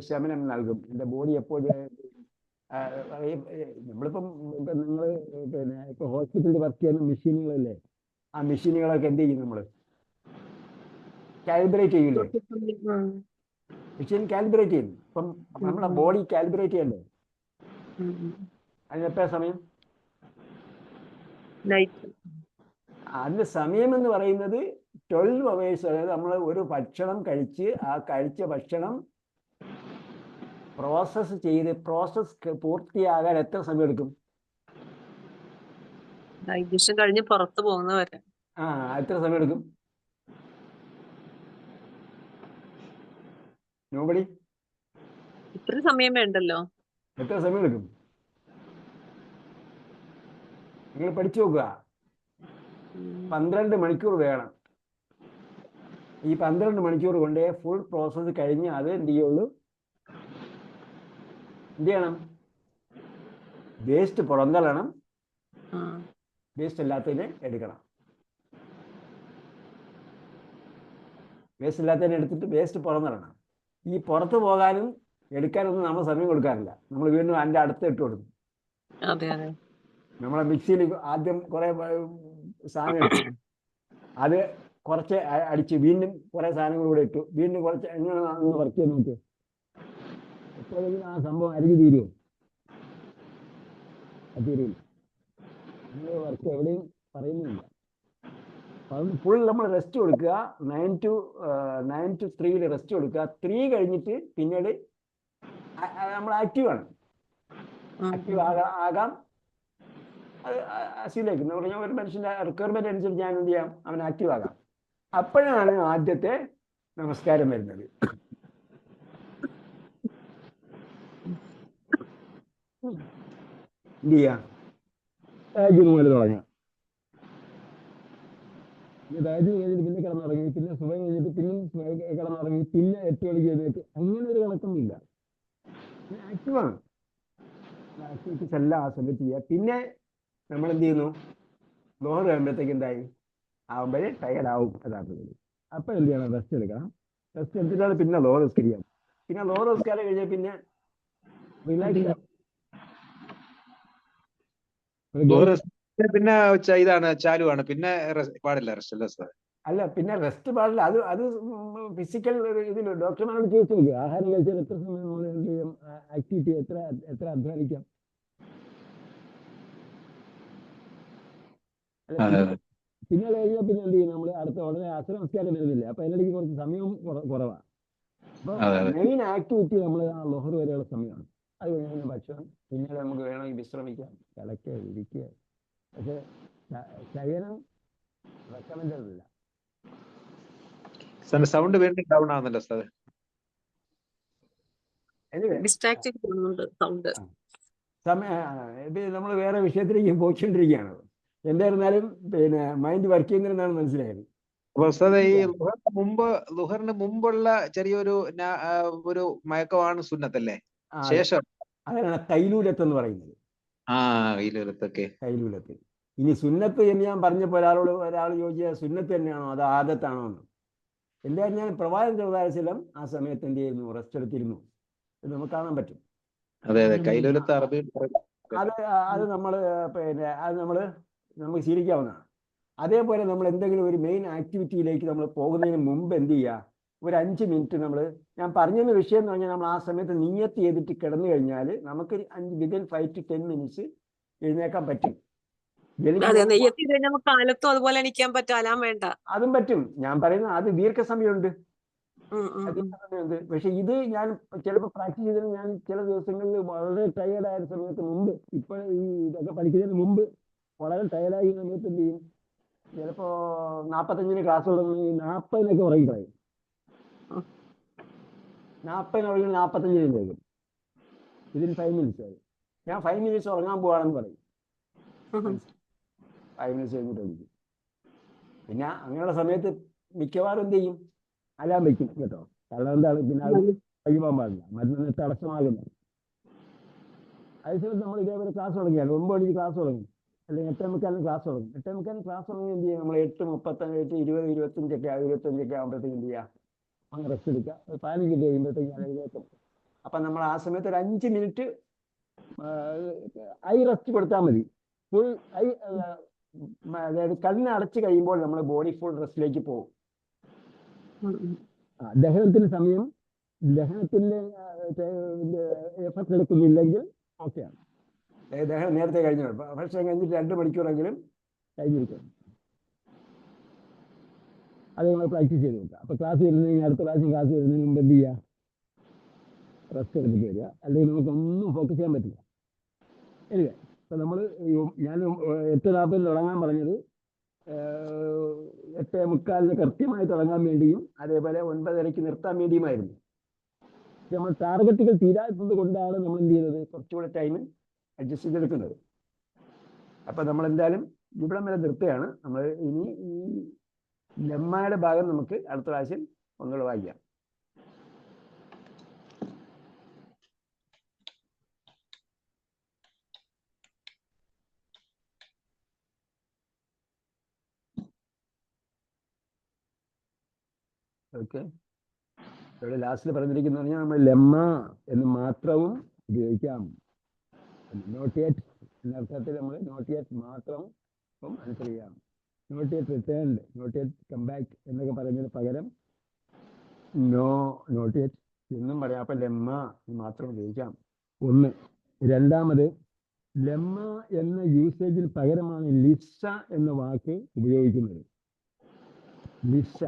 Speaker 1: ശമനം നൽകും. എൻ്റെ ബോഡി എപ്പോഴും നമ്മളിപ്പം നിങ്ങൾ പിന്നെ ഇപ്പോൾ ഹോസ്പിറ്റലിൽ വർക്ക് ചെയ്യുന്ന മെഷീനുകളല്ലേ, ആ മെഷീനുകളൊക്കെ എന്ത് ചെയ്യും, നമ്മൾ കാലിബ്രേറ്റ് ചെയ്യില്ലേ. മെഷീൻ കാലിബ്രേറ്റ് ചെയ്യും. ഇപ്പം നമ്മളെ ബോഡി കാലിബ്രേറ്റ് ചെയ്യണ്ടേ, അതിനെപ്പോഴാ സമയം? അതിൻ്റെ സമയം എന്ന് പറയുന്നത് 12 hours. അതായത് നമ്മൾ ഒരു ഭക്ഷണം കഴിച്ച് ആ കഴിച്ച ഭക്ഷണം പ്രോസസ്സ് പൂർത്തിയാകാൻ എത്ര സമയം എടുക്കും?
Speaker 5: ഡൈജഷൻ കഴിഞ്ഞ് പുറത്ത് പോകുന്നവരെ
Speaker 1: എത്ര സമയം എടുക്കും? നോബഡി?
Speaker 5: ഇത്ര സമയം വേണ്ടല്ലോ.
Speaker 1: എത്ര സമയം എടുക്കും? നിങ്ങൾ പഠിച്ചു നോക്കുക. 12 മണിക്കൂർ വേണം. ഈ 12 മണിക്കൂർ കൊണ്ടേ ഫുൾ പ്രോസസ്സ് കഴിഞ്ഞ് അത് എന്ത് ചെയ്യുള്ളൂ, എന്ത് ചെയ്യണം, വേസ്റ്റ് പുറന്തള്ളണം, വേസ്റ്റ് ഇല്ലാത്തതിനെ എടുക്കണം. വേസ്റ്റ് ഇല്ലാത്തതിനെ എടുത്തിട്ട് വേസ്റ്റ് പുറന്തള്ളണം. ഈ പുറത്ത് പോകാനും എടുക്കാനൊന്നും നമ്മൾ സമയം കൊടുക്കാറില്ല. നമ്മൾ വീണ്ടും അതിൻ്റെ അടുത്ത് ഇട്ട് കൊടുക്കും. നമ്മളെ മിക്സിയിൽ ആദ്യം കുറേ സാധനം ഇട്ടു, അത് കുറച്ച് അടിച്ച് വീണ്ടും കുറേ സാധനങ്ങൾ കൂടെ ഇട്ടു, വീണ്ടും കുറച്ച് എങ്ങനെ വർക്ക് ചെയ്ത് നോക്കി, എപ്പോഴെങ്കിലും ആ സംഭവം അരിഞ്ഞു തീരുമോ? തീരില്ല. നമ്മൾ വർക്ക് എവിടെയും പറയുന്നില്ല. അതുകൊണ്ട് ഫുൾ നമ്മൾ റെസ്റ്റ് കൊടുക്കുക. 9 to 3 റെസ്റ്റ് കൊടുക്കുക. 3 കഴിഞ്ഞിട്ട് പിന്നീട് നമ്മൾ ആക്റ്റീവാണ്. ആക്റ്റീവ് ആകാം. അത് അസിലേക്ക് എന്ന് പറഞ്ഞാൽ ഒരു മനുഷ്യൻ്റെ റിക്വയർമെന്റ് അനുസരിച്ച് ഞാൻ എന്ത് ചെയ്യാം, അവൻ ആക്റ്റീവ് ആകാം. അപ്പോഴാണ് ആദ്യത്തെ നമസ്കാരം വരുന്നത്. എന്ത് ചെയ്യാം, മുതൽ തുടങ്ങാം. താജ് കഴിഞ്ഞിട്ട് പിന്നെ കിടന്നുറങ്ങി, പിന്നെ സുബഹി കഴിഞ്ഞിട്ട് പിന്നെ കിടന്നുറങ്ങി, പിന്നെ 8 മണിക്ക് എഴുന്നേറ്റ്, അങ്ങനെ ഒരു കണക്കൊന്നുമില്ല. ആക്റ്റീവാണ്. ആക്ടിവിറ്റീസ് എല്ലാം ആ സമയത്ത് ചെയ്യുക. പിന്നെ നമ്മൾ എന്ത് ചെയ്യുന്നു, ലോഹർ കഴിയുമ്പോഴത്തേക്ക് എന്തായി ആകുമ്പോഴേ ടയർഡാവും യഥാർത്ഥത്തിൽ. അപ്പം എന്ത് ചെയ്യണം, റെസ്റ്റ് എടുക്കണം. റെസ്റ്റ് എടുത്തിട്ടാണ് പിന്നെ ലോഹർ നിസ്കരിക്കാം. പിന്നെ ലോഹർ നിസ്കാരം കഴിഞ്ഞാൽ പിന്നെ റിലാക്സ്.
Speaker 2: പിന്നെ ഇതാണ് ചാലുവാണ്, പിന്നെ പാടില്ല റെസ്റ്റ് അല്ലേ?
Speaker 1: അല്ല, പിന്നെ റെസ്റ്റ് പാടില്ല. അത് ഫിസിക്കൽ ഇതിൽ ഡോക്ടർമാരോട് ചോദിച്ചു നോക്കുക. ആഹാരം കഴിച്ചാൽ എത്ര സമയം നമ്മൾ എന്ത് ചെയ്യും, ആക്ടിവിറ്റി എത്ര അധ്വാനിക്കാം. പിന്നെ കഴിഞ്ഞാൽ പിന്നെ എന്ത് ചെയ്യും, നമ്മൾ അടുത്ത ഉടനെ അസുര നമസ്കാരം വരുന്നില്ല. അപ്പൊ അതിനിടയ്ക്ക് കുറച്ച് സമയവും കുറവാണ്. അപ്പൊ മെയിൻ ആക്ടിവിറ്റി നമ്മൾ ആ ലോഹർ വരെയുള്ള സമയമാണ്.
Speaker 4: അത് കഴിഞ്ഞ് ഭക്ഷണം, പിന്നീട് നമുക്ക് വേണമെങ്കിൽ വിശ്രമിക്കാം, കിടക്കുക, ഇരിക്കുക. പക്ഷെ ശയനം റെക്കമെൻഡഡ് അല്ല.
Speaker 2: സൗണ്ട് വീണ്ടും ഡൗൺ ആവുന്നല്ലോ സാർ.
Speaker 5: ഡിസ്ട്രാക്ട് ചെയ്യുന്നുണ്ട് സൗണ്ട്.
Speaker 4: ഇത് നമ്മൾ വേറെ വിഷയത്തിലേക്ക് പോയിക്കൊണ്ടിരിക്കുകയാണ്. എന്തായിരുന്നാലും പിന്നെ മൈൻഡ് വർക്ക് ചെയ്യുന്നതെന്നാണ് മനസ്സിലായത്.
Speaker 2: അപ്പൊ ഉസ്താദേ, ഈ ലുഹറിന് മുമ്പുള്ള ചെറിയൊരു ഒരു മയക്കമാണ് സുന്നത്തല്ലേ? ശേഷം
Speaker 4: അതാണ് കൈലൂലത്ത് എന്ന് പറയുന്നത്. കൈലൂലത്ത്. ഇനി സുന്നത്ത് എന്ന് ഞാൻ പറഞ്ഞപ്പോൾ ഒരാൾ ചോദിച്ചാൽ സുന്നത്ത് തന്നെയാണോ അതോ ആദത്താണോ എന്ന്. എന്തായാലും ഞാൻ പ്രവാചകൻ സല്ലല്ലാഹു അലൈഹി വസല്ലം ആ സമയത്ത് എന്ത് ചെയ്യുന്നു, റെസ്റ്റ് എടുത്തിരുന്നു. ഇത് നമുക്ക് കാണാൻ പറ്റും.
Speaker 2: അതെ അതെ, കൈലൂലത്ത് അറബി.
Speaker 4: അത് നമ്മൾ പിന്നെ അത് നമുക്ക് ശീലിക്കാവുന്നതാണ്. അതേപോലെ നമ്മൾ എന്തെങ്കിലും ഒരു മെയിൻ ആക്ടിവിറ്റിയിലേക്ക് നമ്മൾ പോകുന്നതിന് മുമ്പ് എന്ത് ചെയ്യുക, ഒരു 5 മിനിറ്റ് ഞാൻ പറഞ്ഞൊരു വിഷയം എന്ന് പറഞ്ഞാൽ നമ്മൾ ആ സമയത്ത് നിയ്യത്ത് ചെയ്തിട്ട് കിടന്നു കഴിഞ്ഞാൽ നമുക്ക് വിതിൻ 5 to 10 മിനിറ്റ്സ് എഴുന്നേക്കാൻ പറ്റും.
Speaker 5: കാലത്തും അതുപോലെ എണീക്കാൻ പറ്റാൻ വേണ്ട, അതും
Speaker 4: പറ്റും. ഞാൻ പറയുന്നത് അത് ദീർഘസമയമുണ്ട്. പക്ഷെ ഇത് ഞാൻ ചിലപ്പോൾ പ്രാക്ടീസ് ചെയ്തത് ഞാൻ ചില ദിവസങ്ങളിൽ വളരെ ടയേർഡായ സമയത്ത് മുമ്പ്, ഇപ്പൊ ഈ ഇതൊക്കെ പഠിക്കുന്നതിന് മുമ്പ് വളരെ ടയേർഡായ സമയത്ത് എന്ത് ചെയ്യും, ചിലപ്പോ 45 ക്ലാസ് തുടങ്ങി 40 ഉറങ്ങി കളയും. 40 ഉറങ്ങി 45 ഇതിന് 5 മിനിറ്റ്സ് ആയി. ഞാൻ 5 മിനിറ്റ്സ് ഉറങ്ങാൻ പോവാണെന്ന് പറയും. 5 മിനിറ്റ്സ് കഴിഞ്ഞിട്ട് വിളിക്കും. പിന്നെ അങ്ങനെയുള്ള സമയത്ത് മിക്കവാറും എന്ത് ചെയ്യും, അലാം വയ്ക്കും കേട്ടോ. കാരണം എന്താണ്, പിന്നെ അത് കഴിയുമ്പോൾ പാടില്ല, മരുന്ന് തടസ്സമാകുന്നത്. അതേസമയത്ത് നമ്മൾ ഇതേപോലെ ക്ലാസ് തുടങ്ങിയാൽ 9 മണിക്ക് ക്ലാസ് തുടങ്ങി, അല്ലെങ്കിൽ 8:45 ക്ലാസ് തുടങ്ങും. 8:45 ക്ലാസ് തുടങ്ങി എന്ത് ചെയ്യും, നമ്മൾ 8:35, 20, 25 ആകുമ്പോഴത്തേക്ക് എന്ത് ചെയ്യുക, അങ്ങ് റെസ്റ്റ് എടുക്കുക. 15 മിനിറ്റ് കഴിയുമ്പോഴത്തേക്ക് ഞാൻ എഴുന്നേക്കും. അപ്പം നമ്മൾ ആ സമയത്ത് ഒരു 5 മിനിറ്റ് ഐ റെസ്റ്റ് കൊടുത്താൽ മതി. ഫുൾ ഐ, അതായത് കണ്ണടച്ച് കഴിയുമ്പോൾ നമ്മൾ ബോഡി ഫുൾ റെസ്റ്റിലേക്ക് പോകും. ദഹനത്തിന് സമയം, ദഹനത്തിൻ്റെ എഫക്റ്റ് എടുക്കുന്നില്ലെങ്കിൽ ഓക്കെയാണ്. ദഹനം നേരത്തെ കഴിഞ്ഞു, ഭക്ഷണം കഴിഞ്ഞിട്ട് 2 മണിക്കൂറെങ്കിലും കഴിഞ്ഞിരിക്കണം. അത് നമ്മൾ പ്രാക്ടീസ് ചെയ്ത് നോക്കുക. അപ്പോൾ ക്ലാസ് വരുന്നതിന് അടുത്ത പ്രാവശ്യം ക്ലാസ് വരുന്നതിന് മുമ്പ് എന്ത് ചെയ്യുക, റെസ്റ്റ് എടുത്തിട്ട് വരിക. അല്ലെങ്കിൽ നമുക്കൊന്നും ഫോക്കസ് ചെയ്യാൻ പറ്റില്ല. എനിവേ, ഇപ്പം ഞാൻ 8:40 തുടങ്ങാൻ പറഞ്ഞത് 8:45 കൃത്യമായി തുടങ്ങാൻ വേണ്ടിയും അതേപോലെ 9:30 നിർത്താൻ വേണ്ടിയുമായിരുന്നു. നമ്മൾ ടാർഗറ്റുകൾ തീരാത്തത് കൊണ്ടാണ് നമ്മൾ എന്ത് ചെയ്യുന്നത്, കുറച്ചുകൂടെ ടൈം അഡ്ജസ്റ്റ് ചെയ്തെടുക്കുന്നത്. അപ്പം നമ്മൾ എന്തായാലും ഇവിടം വരെ നിർത്തുകയാണ്. നമ്മൾ ഇനി ഈ ലമ്മയുടെ ഭാഗം നമുക്ക് അടുത്ത പ്രാവശ്യം ഒന്നുകൂടെ വായിക്കാം. ഓക്കെ, ഇവിടെ ലാസ്റ്റിൽ പറഞ്ഞിരിക്കുന്ന പറഞ്ഞാൽ നമ്മൾ ലെമ്മ എന്ന് മാത്രവും ഉപയോഗിക്കാം. നോട്ട് യെറ്റ് എന്ന അർത്ഥത്തിൽ നമ്മൾ നോട്ട് യെറ്റ് മാത്രം ആൻസർ ചെയ്യാം. Not yet returned, not yet come back എന്നൊക്കെ പറയുന്നതിന് പകരം നോട്ട് യെറ്റ് എന്നും പറയാം. അപ്പം ലെമ്മ മാത്രം ഉപയോഗിക്കാം. ഒന്ന്. രണ്ടാമത്, ലെമ്മ എന്ന യൂസേജിന് പകരമാണ് ലിസ്സ എന്ന വാക്ക് ഉപയോഗിക്കുന്നത്. ലിസ്സ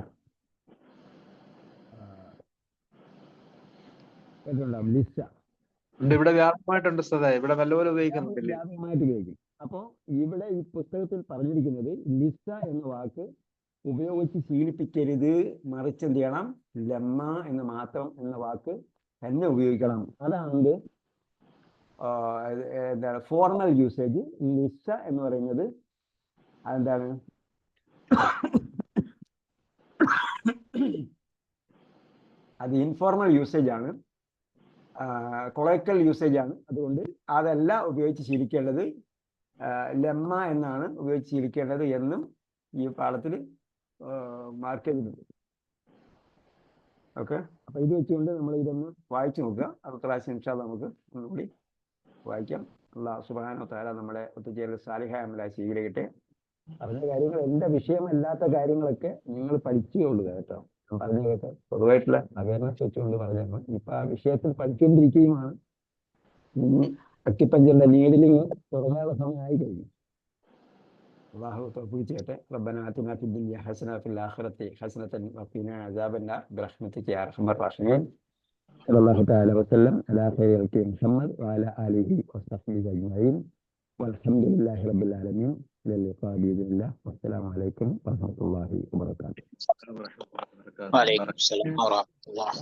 Speaker 4: കേട്ടിട്ടുണ്ടാവും, ലിസ്സ
Speaker 2: ഇവിടെ വ്യാപകമായിട്ടുണ്ട്, ഇവിടെ നല്ലപോലെ ഉപയോഗിക്കുന്നുണ്ട്,
Speaker 4: വ്യാപകമായിട്ട് ഉപയോഗിക്കും. അപ്പോൾ ഇവിടെ ഈ പുസ്തകത്തിൽ പറഞ്ഞിരിക്കുന്നത് ലിസ്സ എന്ന വാക്ക് ഉപയോഗിച്ച് ശീലിപ്പിക്കരുത്, മറിച്ച് എന്ത് ചെയ്യണം, ലെമ്മ എന്ന് മാത്രം എന്ന വാക്ക് തന്നെ ഉപയോഗിക്കണം. അതാണ് എന്താണ് ഫോർമൽ യൂസേജ്. ലിസ്സ എന്ന് പറയുന്നത് അതെന്താണ്, അത് ഇൻഫോർമൽ യൂസേജ് ആണ്, കൊളോക്കൽ യൂസേജ് ആണ്. അതുകൊണ്ട് അതല്ല ഉപയോഗിച്ച് ശീലിക്കേണ്ടത്, ലെമ്മ എന്നാണ് ഉപയോഗിച്ച് ശീലിക്കേണ്ടത് എന്നും ഈ പാഠത്തിൽ മാർക്ക് ചെയ്തിട്ടുണ്ട്. ഓക്കെ, അപ്പോൾ ഇത് വെച്ചുകൊണ്ട് നമ്മൾ ഇതൊന്ന് വായിച്ചു നോക്കുക. അടുത്ത പ്രാവശ്യം ഇൻഷാ അല്ലാഹ് നമുക്ക് ഒന്നുകൂടി വായിക്കാം. അല്ലാഹു സുബ്ഹാനഹു വ തആല നമ്മളെ ഒത്തുചേരൽ സാലിഹായ അമലായി സ്വീകരിക്കട്ടെ. പറഞ്ഞ കാര്യങ്ങൾ, എൻ്റെ വിഷയമല്ലാത്ത കാര്യങ്ങളൊക്കെ നിങ്ങൾ പഠിച്ചുകൊള്ളുക കേട്ടോ. ഞാൻ പറഞ്ഞതൊക്കെ പൊതുവായിട്ടുള്ള അവയർനെസ് വെച്ചുകൊണ്ട് പറഞ്ഞാണ്. ഇപ്പം ആ വിഷയത്തിൽ പഠിച്ചുകൊണ്ടിരിക്കുകയുമാണ്. അക്കിപ്പഞ്ചറിന്റെ നീഡിലിങ് തുടങ്ങാനുള്ള സമയമായി കഴിഞ്ഞു. അല്ലാഹു തൗഫീഖ് ചെയ്യട്ടെ. റബ്ബനാ ആതിനാ ഫിദ് ദുനിയ ഹസന വഫിൽ ആഖിറതി ഹസനതൻ വഖിനാ അസാബന്നാർ ബിറഹ്മതിക യാ അർഹമർ റഹീമീൻ.
Speaker 1: സല്ലല്ലാഹു തആല വസല്ലം അലാ ഖൈരി ഖൽഖി മുഹമ്മദ് വഅലാ ആലിഹി വസഹ്ബിഹി അജ്മഈൻ വൽഹംദുലില്ലാഹി റബ്ബിൽ ആലമീൻ. ഇലാ ലിഖാഇ ബിഇദ്നില്ലാഹ്. വസ്സലാമു അലൈക്കും വറഹ്മത്തുള്ളാഹി വബറകാതുഹു.
Speaker 7: വഅലൈക്കും അസ്സലാം വറഹ്മത്തുള്ളാഹി.